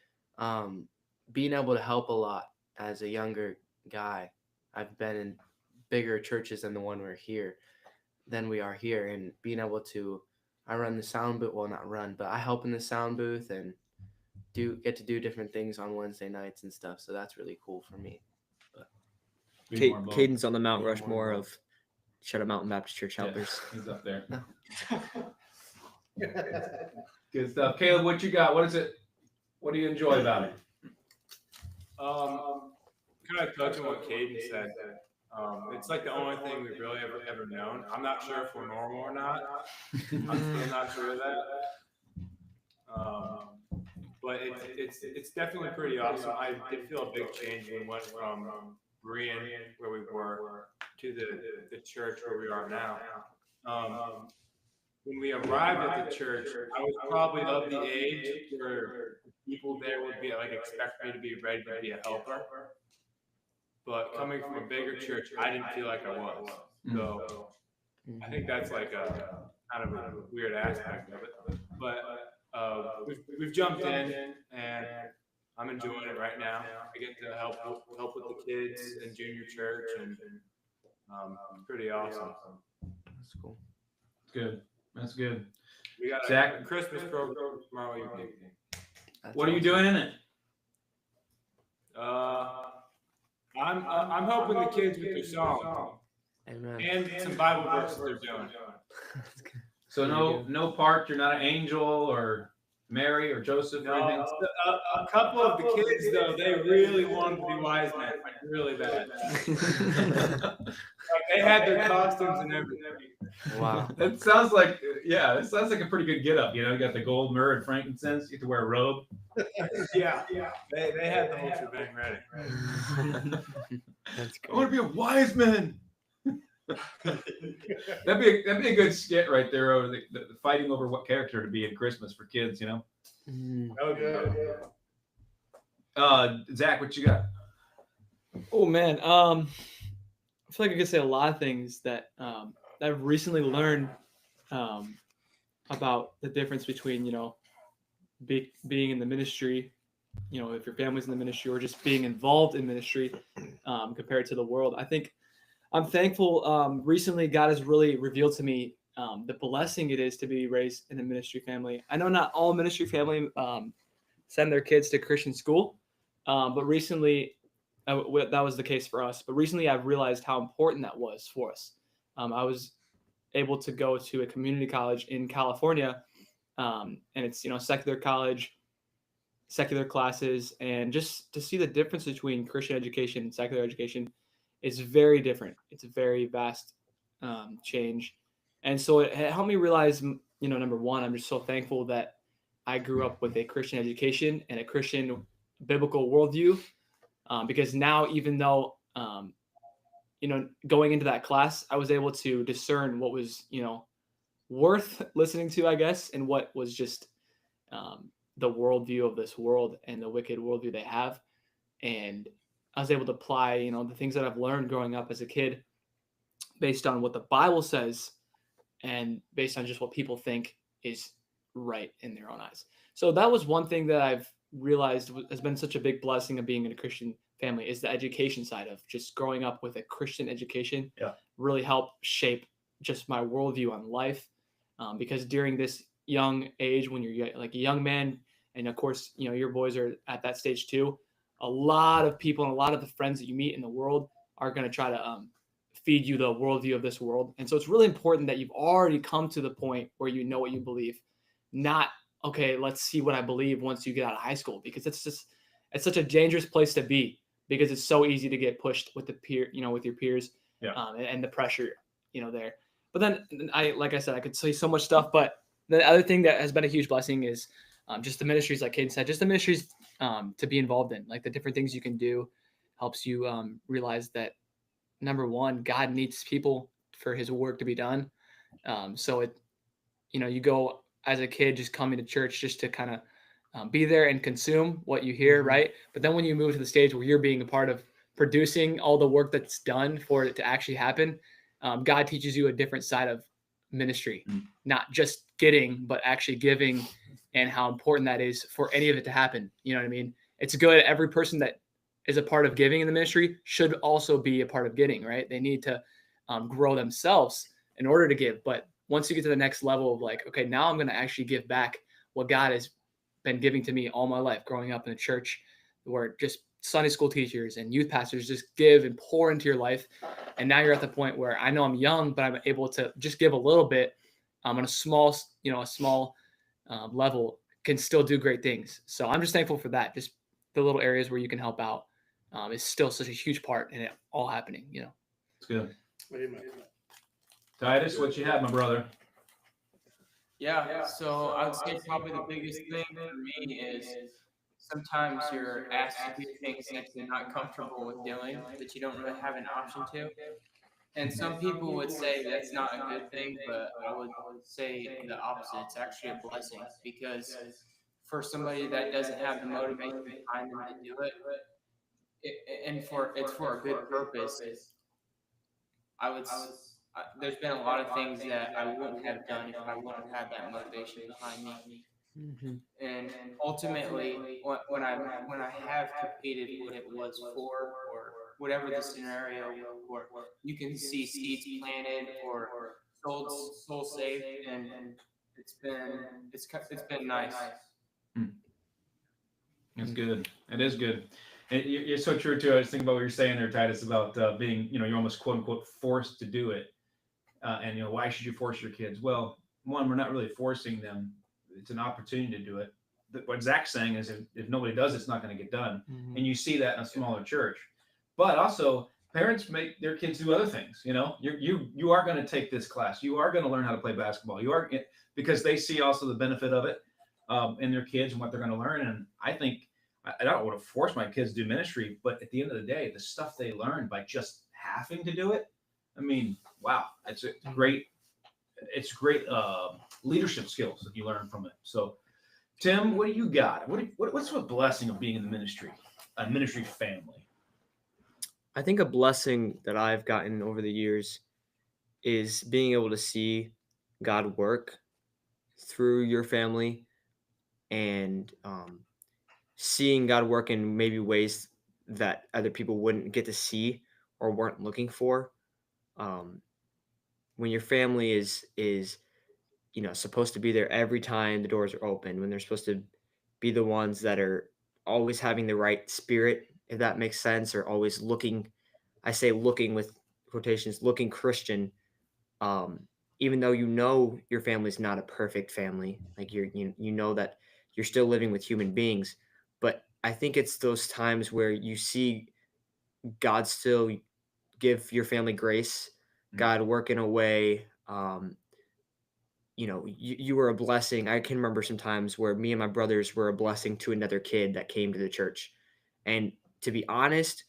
being able to help a lot as a younger guy. I've been in bigger churches than the one we are here, and being able to, I run the sound booth, well, not run, but I help in the sound booth and get to do different things on Wednesday nights and stuff. So that's really cool for me. Caden's on the Mount Be more Rushmore involved. of Shadow Mountain Baptist Church helpers. He's up there. No. Good stuff. Caleb, what you got? What is it? What do you enjoy about it? Kind of touching what Caden said. It's like the only thing we've really ever known. I'm not sure if we're normal or not. I'm still not sure of that. But it's definitely pretty awesome. I did feel a big change when we went from Berean, where we were, to the church where we are now. When we arrived at the church, I was probably of the age where people there would be expect me to be ready to be a helper. But coming from a bigger church, I didn't feel like I was. So I think that's kind of a weird aspect of it. But we've jumped in, and I'm enjoying it right now. I get to help with the kids in junior church, and it's pretty awesome. That's cool. Good. That's good. We got Zach? a Christmas program tomorrow evening. That's What are you awesome. doing in it? I'm helping the kids with their song Amen. and some Bible verses they're doing. So no part. You're not an angel or Mary or Joseph or No, anything. a couple of the kids though, they really wanted to be wise men, like really bad. Like they had their costumes and everything. Wow. That sounds like that sounds like a pretty good get up. You know, you got the gold, myrrh, and frankincense. You have to wear a robe. Yeah. They had the whole shebang ready. That's I want to be a wise man. that'd be a good skit right there over the fighting over what character to be in Christmas for kids. You know. Oh, good. Zach, what you got? Oh man, I feel like I could say a lot of things that I've recently learned about the difference between being in the ministry, if your family's in the ministry, or just being involved in ministry compared to the world. I think I'm thankful. Recently, God has really revealed to me the blessing it is to be raised in a ministry family. I know not all ministry family send their kids to Christian school, but recently that was the case for us. But recently, I've realized how important that was for us. I was able to go to a community college in California, and it's secular college, secular classes, and just to see the difference between Christian education and secular education is very different. It's a very vast change, and so it helped me realize, number one, I'm just so thankful that I grew up with a Christian education and a Christian biblical worldview, because now, even though going into that class, I was able to discern what was worth listening to, I guess, and what was just the worldview of this world and the wicked worldview they have. And I was able to apply, the things that I've learned growing up as a kid based on what the Bible says and based on just what people think is right in their own eyes. So that was one thing that I've realized has been such a big blessing of being in a Christian family, is the education side of just growing up with a Christian education. Really helped shape just my worldview on life. Because during this young age, when you're like a young man, and of course, your boys are at that stage too, a lot of people and a lot of the friends that you meet in the world are going to try to feed you the worldview of this world. And so it's really important that you've already come to the point where you know what you believe, not, okay, let's see what I believe once you get out of high school, because it's such a dangerous place to be, because it's so easy to get pushed with the peer, with your peers, and the pressure, there. But then like I said, I could say so much stuff, but the other thing that has been a huge blessing is just the ministries, like Caden said, just the ministries to be involved in, like the different things you can do helps you realize that, number one, God needs people for his work to be done. So you go as a kid just coming to church just to kind of be there and consume what you hear, right? But then when you move to the stage where you're being a part of producing all the work that's done for it to actually happen, God teaches you a different side of ministry, not just getting, but actually giving, and how important that is for any of it to happen. You know what I mean? It's good. Every person that is a part of giving in the ministry should also be a part of getting, right? They need to grow themselves in order to give. But once you get to the next level of like, okay, now I'm going to actually give back what God has been giving to me all my life, growing up in a church where just Sunday school teachers and youth pastors just give and pour into your life. And now you're at the point where I know I'm young, but I'm able to just give a little bit on a small, level, can still do great things. So I'm just thankful for that. Just the little areas where you can help out is still such a huge part in it all happening, It's good. Amen. Titus, what you have, my brother? Yeah, so I would say probably the biggest thing for me is sometimes you're asked to do things that you're not comfortable with doing, that you don't really have an option to. And some people would say that's not a good thing, but I would say the opposite. It's actually a blessing, because for somebody that doesn't have the motivation behind them to do it, it's for a good purpose. I would there's been a lot of things that I wouldn't have done if I wouldn't have had that motivation behind me. Mhm. And ultimately, when I have completed what it was for, or whatever the scenario was for, you can see seeds planted or soul saved, and it's been nice. It's good. It is good. You're so true too. I was thinking about what you're saying there, Titus, about being, you're almost quote unquote forced to do it. And why should you force your kids? Well, one, we're not really forcing them. It's an opportunity to do it. What Zach's saying is, if nobody does, it's not going to get done. Mhm. And you see that in a smaller church. But also, parents make their kids do other things. You are going to take this class. You are going to learn how to play basketball. You are, because they see also the benefit of it in their kids and what they're going to learn. And I think I don't want to force my kids to do ministry, but at the end of the day, the stuff they learn by just having to do it, I mean, wow, it's great leadership skills that you learn from it. So, Tim, what do you got? What's the blessing of being in the ministry, a ministry family? I think a blessing that I've gotten over the years is being able to see God work through your family, and seeing God work in maybe ways that other people wouldn't get to see or weren't looking for. Um, when your family is supposed to be there every time the doors are open, when they're supposed to be the ones that are always having the right spirit, if that makes sense, or always looking, I say looking with quotations, looking Christian. um, Even though your family's not a perfect family, like you know that you're still living with human beings, but I think it's those times where you see God still give your family grace, God work in a way. You were a blessing. I can remember some times where me and my brothers were a blessing to another kid that came to the church. And to be honest,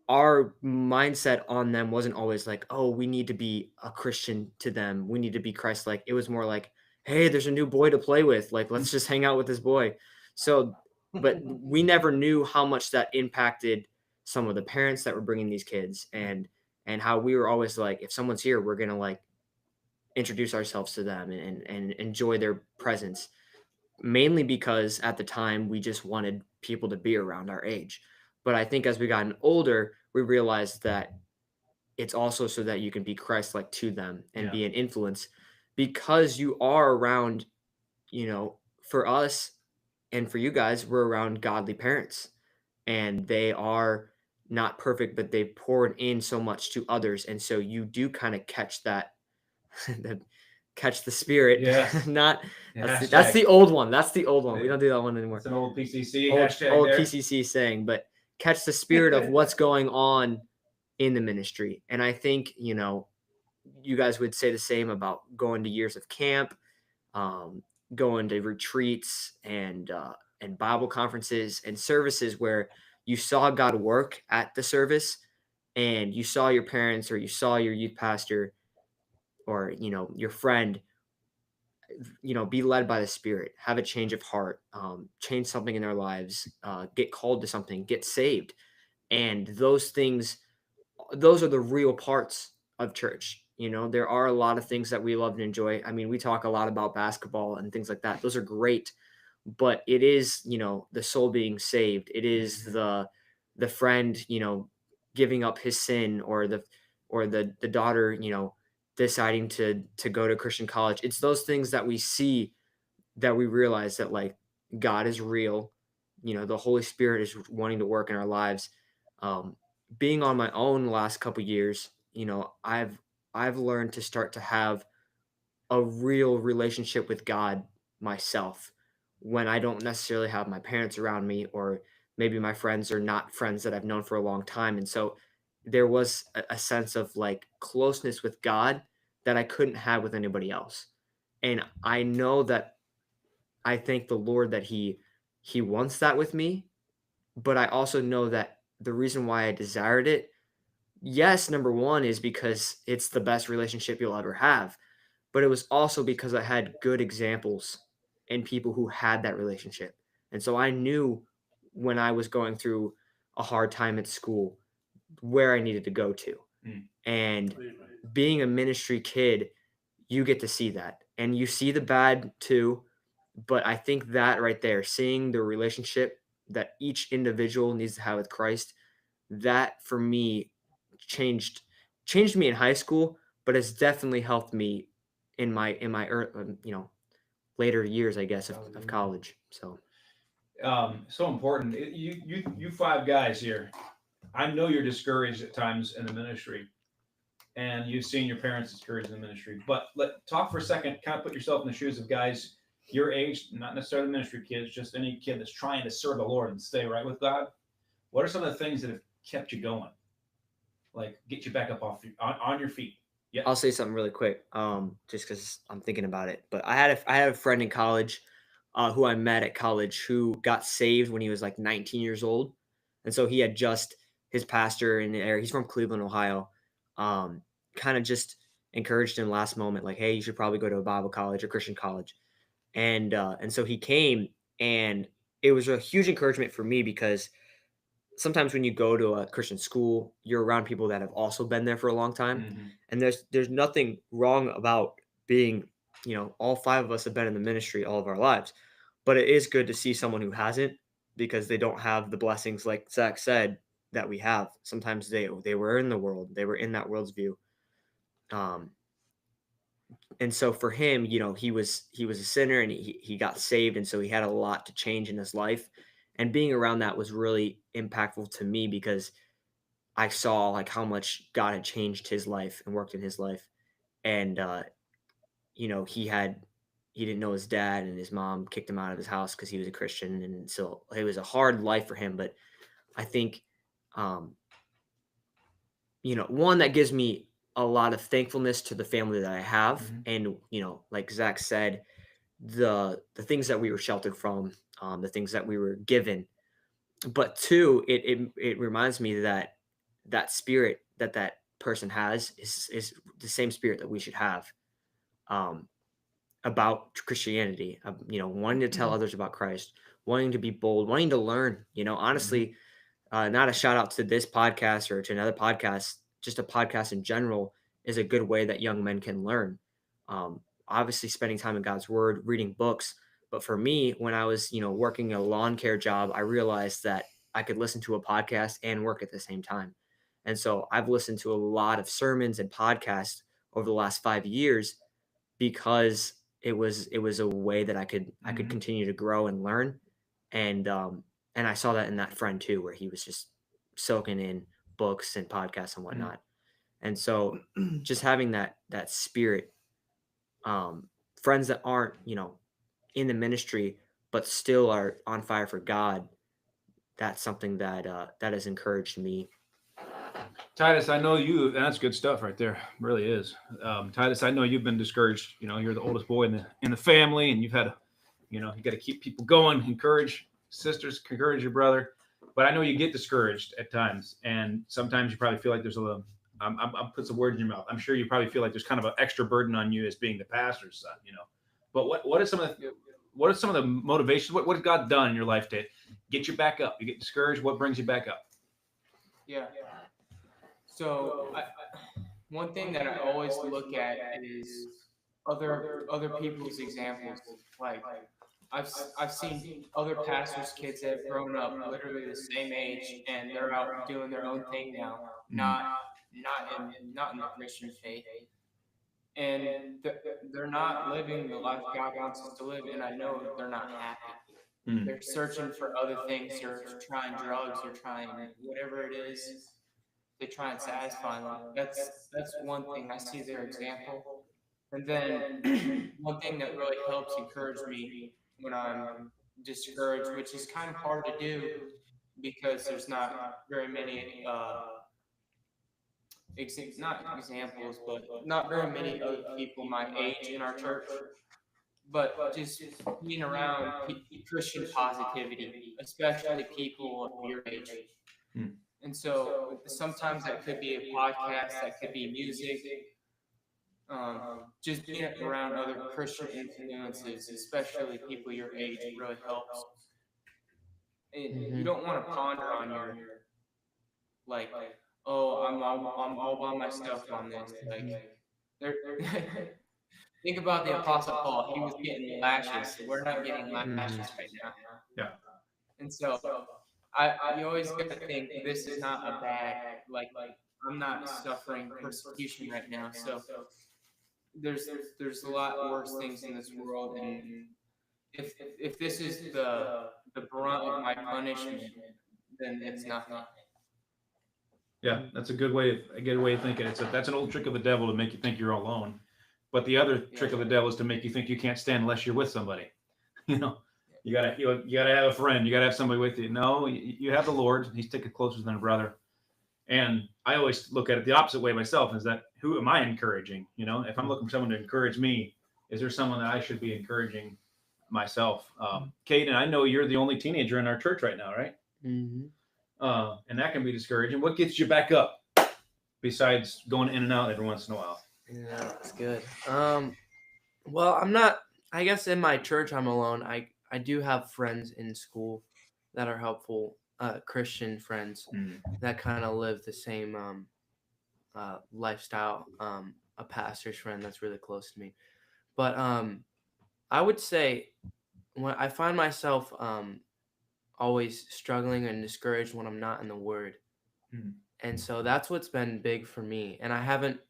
our mindset on them wasn't always like, oh, we need to be a Christian to them. We need to be Christ like. It was more like, hey, there's a new boy to play with. Like, let's just hang out with this boy. So, but we never knew how much that impacted some of the parents that were bringing these kids, and how we were always like, if someone's here, we're going to like introduce ourselves to them and enjoy their presence, mainly because at the time we just wanted people to be around our age. But I think as we gotten older, we realized that it's also so that you can be Christ-like to them and be an influence, because you are around, for us and for you guys, we're around godly parents, and they are not perfect, but they've poured in so much to others. And so you do kind of catch that catch the spirit. Yeah. Not Yeah, that's the old one. That's the old one. We don't do that one anymore. It's an old PCC Old there. PCC saying, but catch the spirit of what's going on in the ministry. And I think, you guys would say the same about going to years of camp, going to retreats and Bible conferences and services where you saw God work at the service, and you saw your parents or you saw your youth pastor or your friend be led by the Spirit, have a change of heart, change something in their lives, get called to something, get saved. And those things, those are the real parts of church. There are a lot of things that we love and enjoy. I mean, we talk a lot about basketball and things like that. Those are great, but it is, the soul being saved. It is the friend, giving up his sin, or the daughter, deciding to go to Christian college. It's those things that we see, that we realize that like God is real. The Holy Spirit is wanting to work in our lives. Being on my own the last couple years, I've learned to start to have a real relationship with God myself, when I don't necessarily have my parents around me, or maybe my friends are not friends that I've known for a long time. And so there was a sense of like closeness with God that I couldn't have with anybody else. And I know that I thank the Lord that he wants that with me, but I also know that the reason why I desired it, yes, number one is because it's the best relationship you'll ever have, but it was also because I had good examples and people who had that relationship. And so I knew when I was going through a hard time at school where I needed to go to. And being a ministry kid, you get to see that, and you see the bad too. But I think that right there, seeing the relationship that each individual needs to have with Christ, that for me changed changed me in high school, but it's definitely helped me in my later years, I guess, of college. So So important. You five guys here. I know you're discouraged at times in the ministry, and you've seen your parents discouraged in the ministry. But let talk for a second. Kind of put yourself in the shoes of guys your age, not necessarily ministry kids, just any kid that's trying to serve the Lord and stay right with God. What are some of the things that have kept you going? Like get you back up on your feet. Yeah. I'll say something really quick, just because I'm thinking about it. But I had a friend in college, who I met at college who got saved when he was like 19 years old, and so he had just his pastor in the area. He's from Cleveland, Ohio. Kind of just encouraged him last moment, like, hey, you should probably go to a Bible college or Christian college, and so he came, and it was a huge encouragement for me because sometimes when you go to a Christian school, you're around people that have also been there for a long time. Mhm. And there's nothing wrong about being, all five of us have been in the ministry all of our lives. But it is good to see someone who hasn't because they don't have the blessings like Zach said that we have. Sometimes they were in the world, they were in that world's view. Um and so for him, he was a sinner and he got saved, and so he had a lot to change in his life. And being around that was really impactful to me because I saw like how much God had changed his life and worked in his life. And he didn't know his dad, and his mom kicked him out of his house because he was a Christian, and so it was a hard life for him. But I think, um, one that gives me a lot of thankfulness to the family that I have, Mhm. and like Zach said, the things that we were sheltered from, the things that we were given. But two, it reminds me that that spirit that person has is the same spirit that we should have, um, about Christianity. Wanting to tell others about Christ, wanting to be bold, wanting to learn. Honestly, not a shout out to this podcast or to another podcast, just a podcast in general is a good way that young men can learn. Obviously, spending time in God's Word, reading books. But for me, when I was, working a lawn care job, I realized that I could listen to a podcast and work at the same time. And so I've listened to a lot of sermons and podcasts over the last 5 years because it was a way that I could Mhm. continue to grow and learn. And I saw that in that friend too, where he was just soaking in books and podcasts and whatnot. And so just having that spirit, friends that aren't, in the ministry, but still are on fire for God, that's something that has encouraged me. Titus, I know you. That's good stuff right there. Really is. Titus, I know you've been discouraged. You're the oldest boy in the family, and you've had, you got to keep people going, encourage sisters, encourage your brother. But I know you get discouraged at times, and sometimes you probably feel like there's a little. I'm put some words in your mouth. I'm sure you probably feel like there's kind of an extra burden on you as being the pastor's son. But what are some of the motivations? What has God done in your life to get you back up? You get discouraged. What brings you back up? Yeah. So one thing that I always look at is other people's examples. Like I've seen other pastors' kids that have grown up literally the same age, and they're out doing their own thing now, not in the Christian faith, and they're not living the life God wants us to live, and I know they're not happy. Mm. They're searching for other things. They're trying drugs. They're trying whatever it is. They try and satisfy them. That's one thing. I see their example. And then one thing that really helps encourage me when I'm discouraged, which is kind of hard to do because there's not very many not examples, but not very many other people my age in our church. But just being around Christian positivity, especially people of your age. Hmm. And so sometimes that could be a podcast, that could be music. Just being around other Christian influences, especially people your age, really helps. And you don't want to ponder on your, like, oh, I'm all by myself on this. Like, they're think about the Apostle Paul. He was getting lashes. We're not getting lashes right now. Yeah. And so you always got to think this is not a bad, like I'm not suffering persecution right now. So there's a lot worse things in this world, and if this is the brunt of my punishment, then it's nothing. Yeah, that's a good way of thinking. That's an old trick of the devil to make you think you're alone. But the other trick of the devil is to make you think you can't stand unless you're with somebody. You know, you gotta have a friend. You gotta have somebody with you. No, you have the Lord. He's sticking closer than a brother. And I always look at it the opposite way myself. Is that who am I encouraging? You know, if I'm looking for someone to encourage me, is there someone that I should be encouraging myself? Caden, I know you're the only teenager in our church right now, right? Mm-hmm. And that can be discouraging. What gets you back up besides going in and out every once in a while? Yeah, that's good. Well, I'm not. I guess in my church I'm alone. I do have friends in school that are helpful. Christian friends that kind of live the same lifestyle. A pastor's friend that's really close to me. But I would say when I find myself always struggling and discouraged when I'm not in the Word, and so that's what's been big for me. And I haven't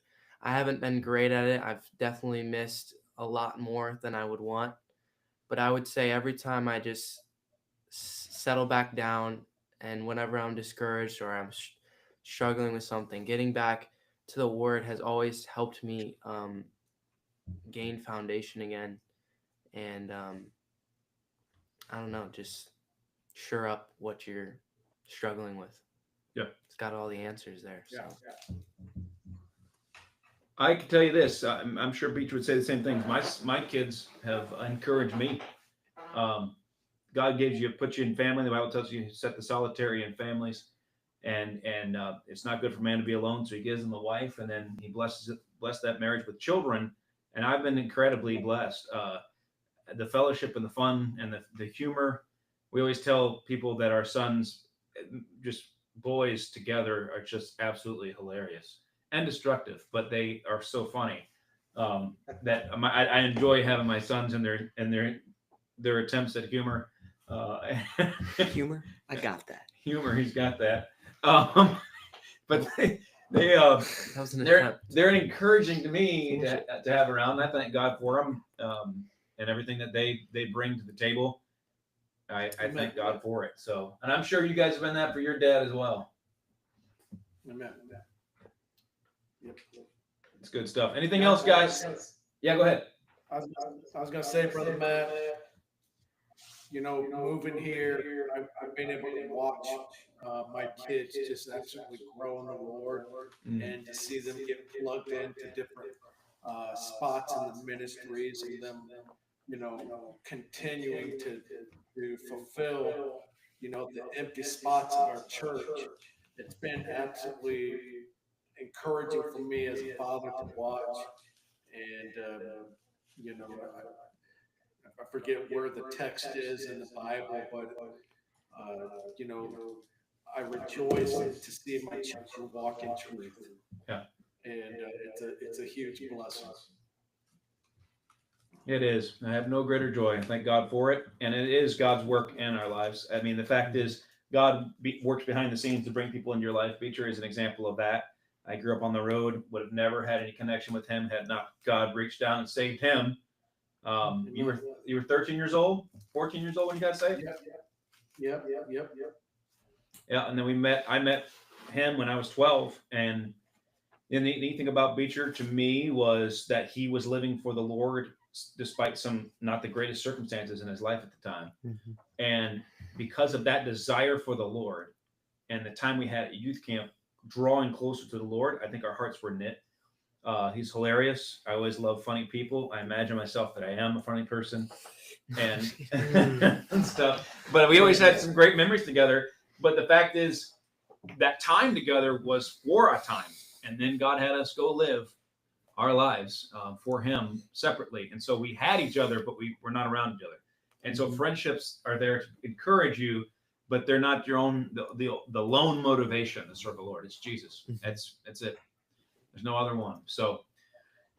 been great at it. I've definitely missed a lot more than I would want. But I would say every time I just settle back down, and whenever I'm discouraged or I'm struggling with something, getting back to the Word has always helped me gain foundation again. And I don't know, just sure up what you're struggling with. Yeah. It's got all the answers there. So. I can tell you this. I'm sure Beecher would say the same things. My kids have encouraged me. God puts you in family. The Bible tells you set the solitary in families, and it's not good for man to be alone. So He gives them a wife, and then He blessed that marriage with children. And I've been incredibly blessed. The fellowship and the fun and the humor. We always tell people that our sons, just boys together, are just absolutely hilarious and destructive, but they are so funny that I enjoy having my sons and their attempts at humor. Humor, I got that. Humor, he's got that. But they're encouraging to me to have around. I thank God for them and everything that they bring to the table. I thank God for it. So, and I'm sure you guys have been that for your dad as well. Amen. Yep. It's good stuff. Anything else, guys? Yeah, go ahead. I was gonna say, Brother Matt, moving here, I've been able to watch my kids just absolutely grow in the Lord, and to see them get plugged into different spots in the ministries, and them, continuing to fulfill, the empty spots in our church. It's been absolutely encouraging for me as a father to watch, and I forget where the text is in the Bible, but I rejoice to see my children walk in truth. Yeah, and it's a huge blessing. It is. I have no greater joy. Thank God for it, and it is God's work in our lives. I mean, the fact is, God works behind the scenes to bring people into your life. Beecher is an example of that. I grew up on the road, would have never had any connection with him had not God reached down and saved him. You were 13 years old, 14 years old when you got saved? Yep. Yeah, and then I met him when I was 12. And the neat thing about Beecher to me was that he was living for the Lord despite some not the greatest circumstances in his life at the time. Mm-hmm. And because of that desire for the Lord and the time we had at youth camp, drawing closer to the Lord, I think our hearts were knit. He's hilarious. I always love funny people. I imagine myself that I am a funny person and, and stuff. But we always had some great memories together. But the fact is that time together was for a time. And then God had us go live our lives for him separately. And so we had each other, but we were not around each other. And so friendships are there to encourage you but they're not your own. The lone motivation to serve the Lord. It's Jesus. That's it. There's no other one. So,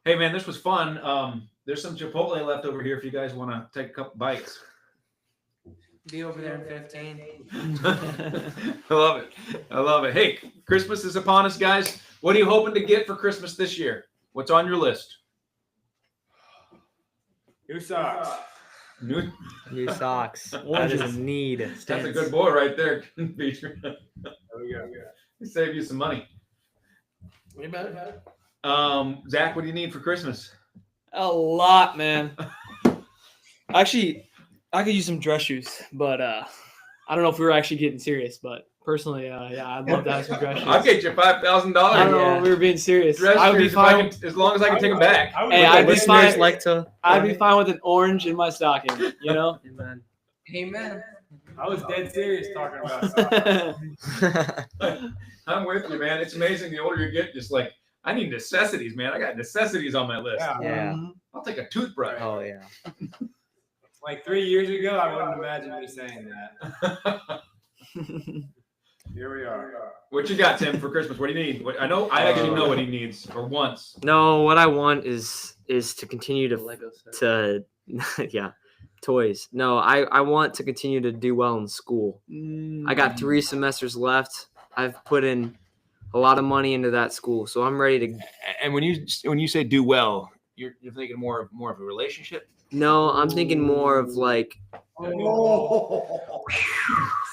hey man, this was fun. There's some Chipotle left over here if you guys want to take a couple bites. Be over there in 15. I love it. I love it. Hey, Christmas is upon us, guys. What are you hoping to get for Christmas this year? What's on your list? New socks. New. New socks. That is a need. That's a good boy right there, Beecher. There we go. Save you some money. Zach, what do you need for Christmas? A lot, man. Actually, I could use some dress shoes, but I don't know if we were actually getting serious. But personally, yeah, I'd love to have some dress shoes. I'll get you $5,000. I don't know if we were being serious. Dress I would be shoes if I fine. can, as long as I can take them back. Hey, I'd be Listeners fine. like to. I'd be fine with an orange in my stocking. You know. Amen. Amen. I was dead serious talking about socks. I'm with you, man. It's amazing. The older you get, just like I need necessities, man. I got necessities on my list. Yeah. Yeah. I'll take a toothbrush. Oh yeah. Like 3 years ago, I wouldn't imagine me saying that. Here we are. What you got, Tim, for Christmas? What do you need? I actually know what he needs or wants. No, what I want is to continue The to Lego set. yeah, toys. No, I want to continue to do well in school. I got 3 semesters left. I've put in a lot of money into that school, so I'm ready to. And when you say do well, you're thinking more of a relationship. No, I'm thinking more of like.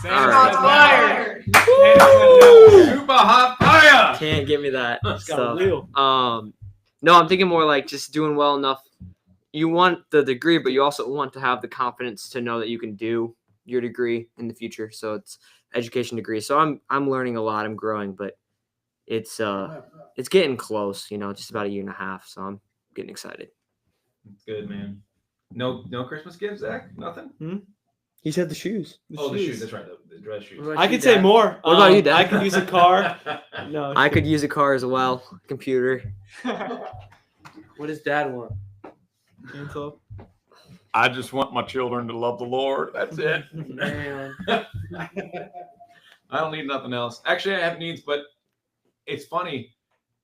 Santa's fire. Super hot fire. Can't give me that Got stuff. real. No, I'm thinking more like just doing well enough. You want the degree, but you also want to have the confidence to know that you can do your degree in the future. So it's education degree. So I'm learning a lot. I'm growing, but it's getting close. You know, just about a year and a half. So I'm getting excited. Good, man. No Christmas gifts, Zach? Nothing? He said the shoes. The shoes. That's right. The dress shoes. What about I you, could say Dad? more. What about you, Dad? I could use a car. No, I could use a car as well. Computer. What does Dad want? Cancel. I just want my children to love the Lord. That's it. Man. I don't need nothing else. Actually, I have needs, but it's funny.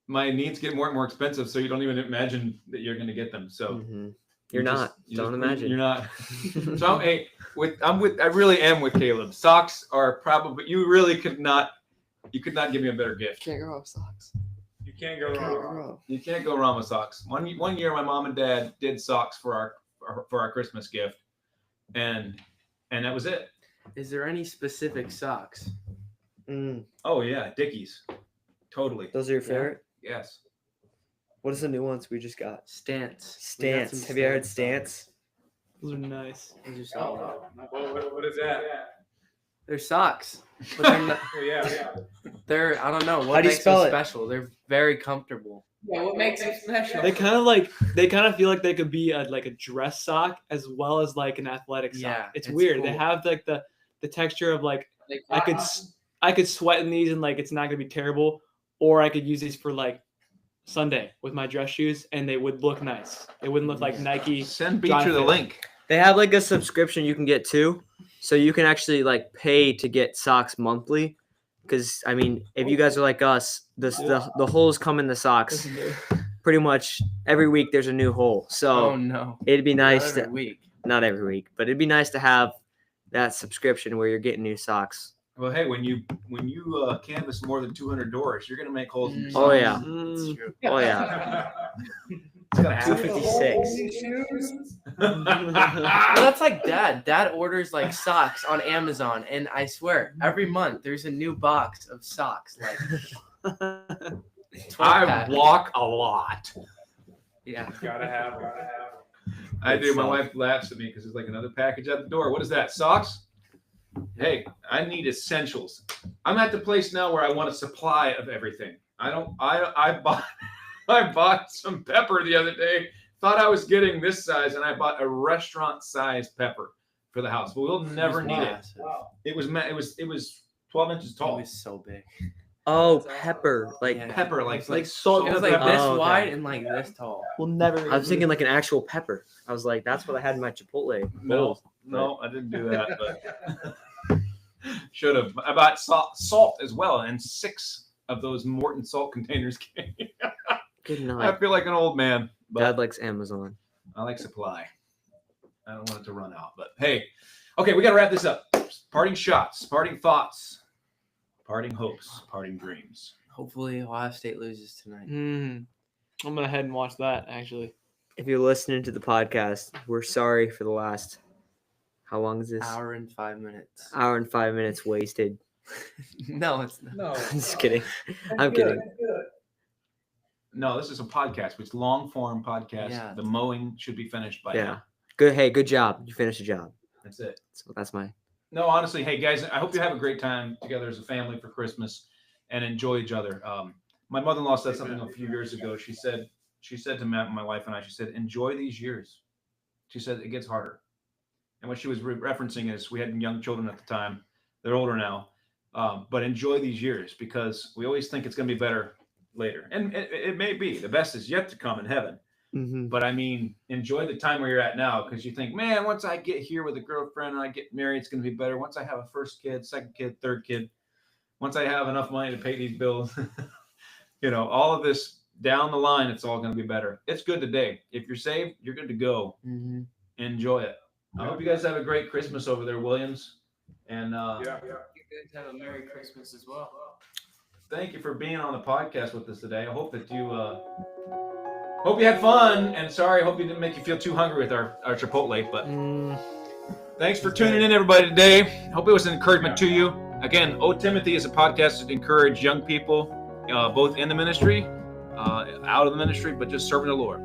My needs get more and more expensive, so you don't even imagine that you're going to get them. So Mhm. You're not. Don't You're imagine. not. So hey, I really am with Caleb. Socks are probably you could not give me a better gift. Can't go off socks. You can't go wrong. You can't go wrong with socks. One year, my mom and dad did socks for our Christmas gift, and that was it. Is there any specific socks? Oh yeah, Dickies, totally. Those are your favorite? Yes. What is the new ones we just got? Stance. We got Stance. some Have you heard Stance Stance? Those are nice. socks. Those are solid. What is that? They're socks, but they're not, Oh, yeah. they're I don't know How what do you makes spell them it? special. They're very comfortable. Yeah, what makes it special? They kind of feel like they could be like a dress sock as well as like an athletic sock. Yeah, it's it's weird. They cool. have like the texture of like Like, I could sweat in these and like it's not gonna be terrible, or I could use these for like Sunday with my dress shoes and they would look nice. It wouldn't look like Nike. Send Dry Beecher the fit. link. They have like a subscription you can get too. So you can actually like pay to get socks monthly. Because I mean, if you guys are like us, the holes come in the socks. Pretty much every week there's a new hole. Oh So no. it'd be nice Not every to week. not every week, but it'd be nice to have that subscription where you're getting new socks. Well, hey, when you canvas more than 200 doors, you're gonna make holes in your Oh socks. yeah. That's true. Oh yeah. It's gonna happen. 256. Well, that's like Dad. Dad orders like socks on Amazon, and I swear every month there's a new box of socks. Like 12 I pack. walk a lot. Yeah. Gotta have. I do. My stuff. wife laughs at me because there's like another package at the door. What is that? Socks? Hey, I need essentials. I'm at the place now where I want a supply of everything. I bought some pepper the other day. Thought I was getting this size, and I bought a restaurant size pepper for the house. But we'll never need it. It was 12 inches It tall. was so big. Oh, pepper. Like Yeah. Pepper, like Like salt It was and like pepper. this Oh, okay. wide and like this tall. We'll never. I was thinking like an actual pepper. I was like, that's what I had in my Chipotle. No, bowl. no, I didn't do that. But Should have. I bought salt as well, and 6 of those Morton salt containers came. Good I night. feel like an old man, but Dad likes Amazon. I like supply. I don't want it to run out, but hey, okay, we got to wrap this up. Parting shots, parting thoughts, parting hopes, parting dreams. Hopefully, Ohio State loses tonight. I'm gonna head and watch that actually. If you're listening to the podcast, we're sorry for the last. How long is this? Hour and 5 minutes. Hour and 5 minutes wasted. No, it's not. No, I'm just kidding. I'm kidding. No, this is a podcast. It's long form podcast. Yeah. The mowing should be finished by Yeah. now. Good. Hey, good job. You finished the job. That's it. So that's my. No, honestly, hey guys, I hope you have a great time together as a family for Christmas and enjoy each other. My mother-in-law said something a few years ago. She said to my wife and I, she said, enjoy these years. She said it gets harder. And what she was referencing is we had young children at the time. They're older now. But enjoy these years because we always think it's going to be better later. And it may be. The best is yet to come in heaven. Mm-hmm. But I mean, enjoy the time where you're at now because you think, man, once I get here with a girlfriend and I get married, it's going to be better. Once I have a first kid, second kid, third kid, once I have enough money to pay these bills, all of this down the line, it's all going to be better. It's good today. If you're saved, you're good to go. Mm-hmm. Enjoy it. I hope you guys have a great Christmas over there, Williams. And You guys have a Merry Christmas as well. thank you for being on the podcast with us today. I hope that you hope you had fun. And sorry, I hope we didn't make you feel too hungry with our Chipotle. But thanks for tuning in, everybody, today. Hope it was an encouragement to you. Again, O Timothy is a podcast to encourage young people, both in the ministry, out of the ministry, but just serving the Lord.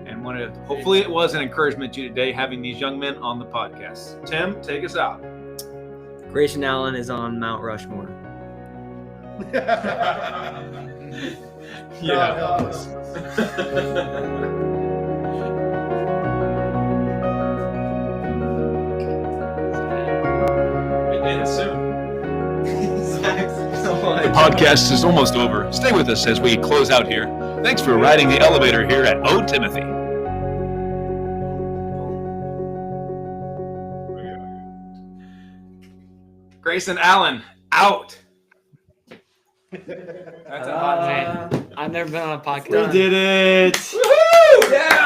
And hopefully it was an encouragement to you today having these young men on the podcast. Tim, take us out. Grayson Allen is on Mount Rushmore. Again soon. The podcast is almost over. Stay with us as we close out here. Thanks for riding the elevator here at O Timothy. Grayson Allen, out. That's a hot man. I've never been on a podcast. We did it.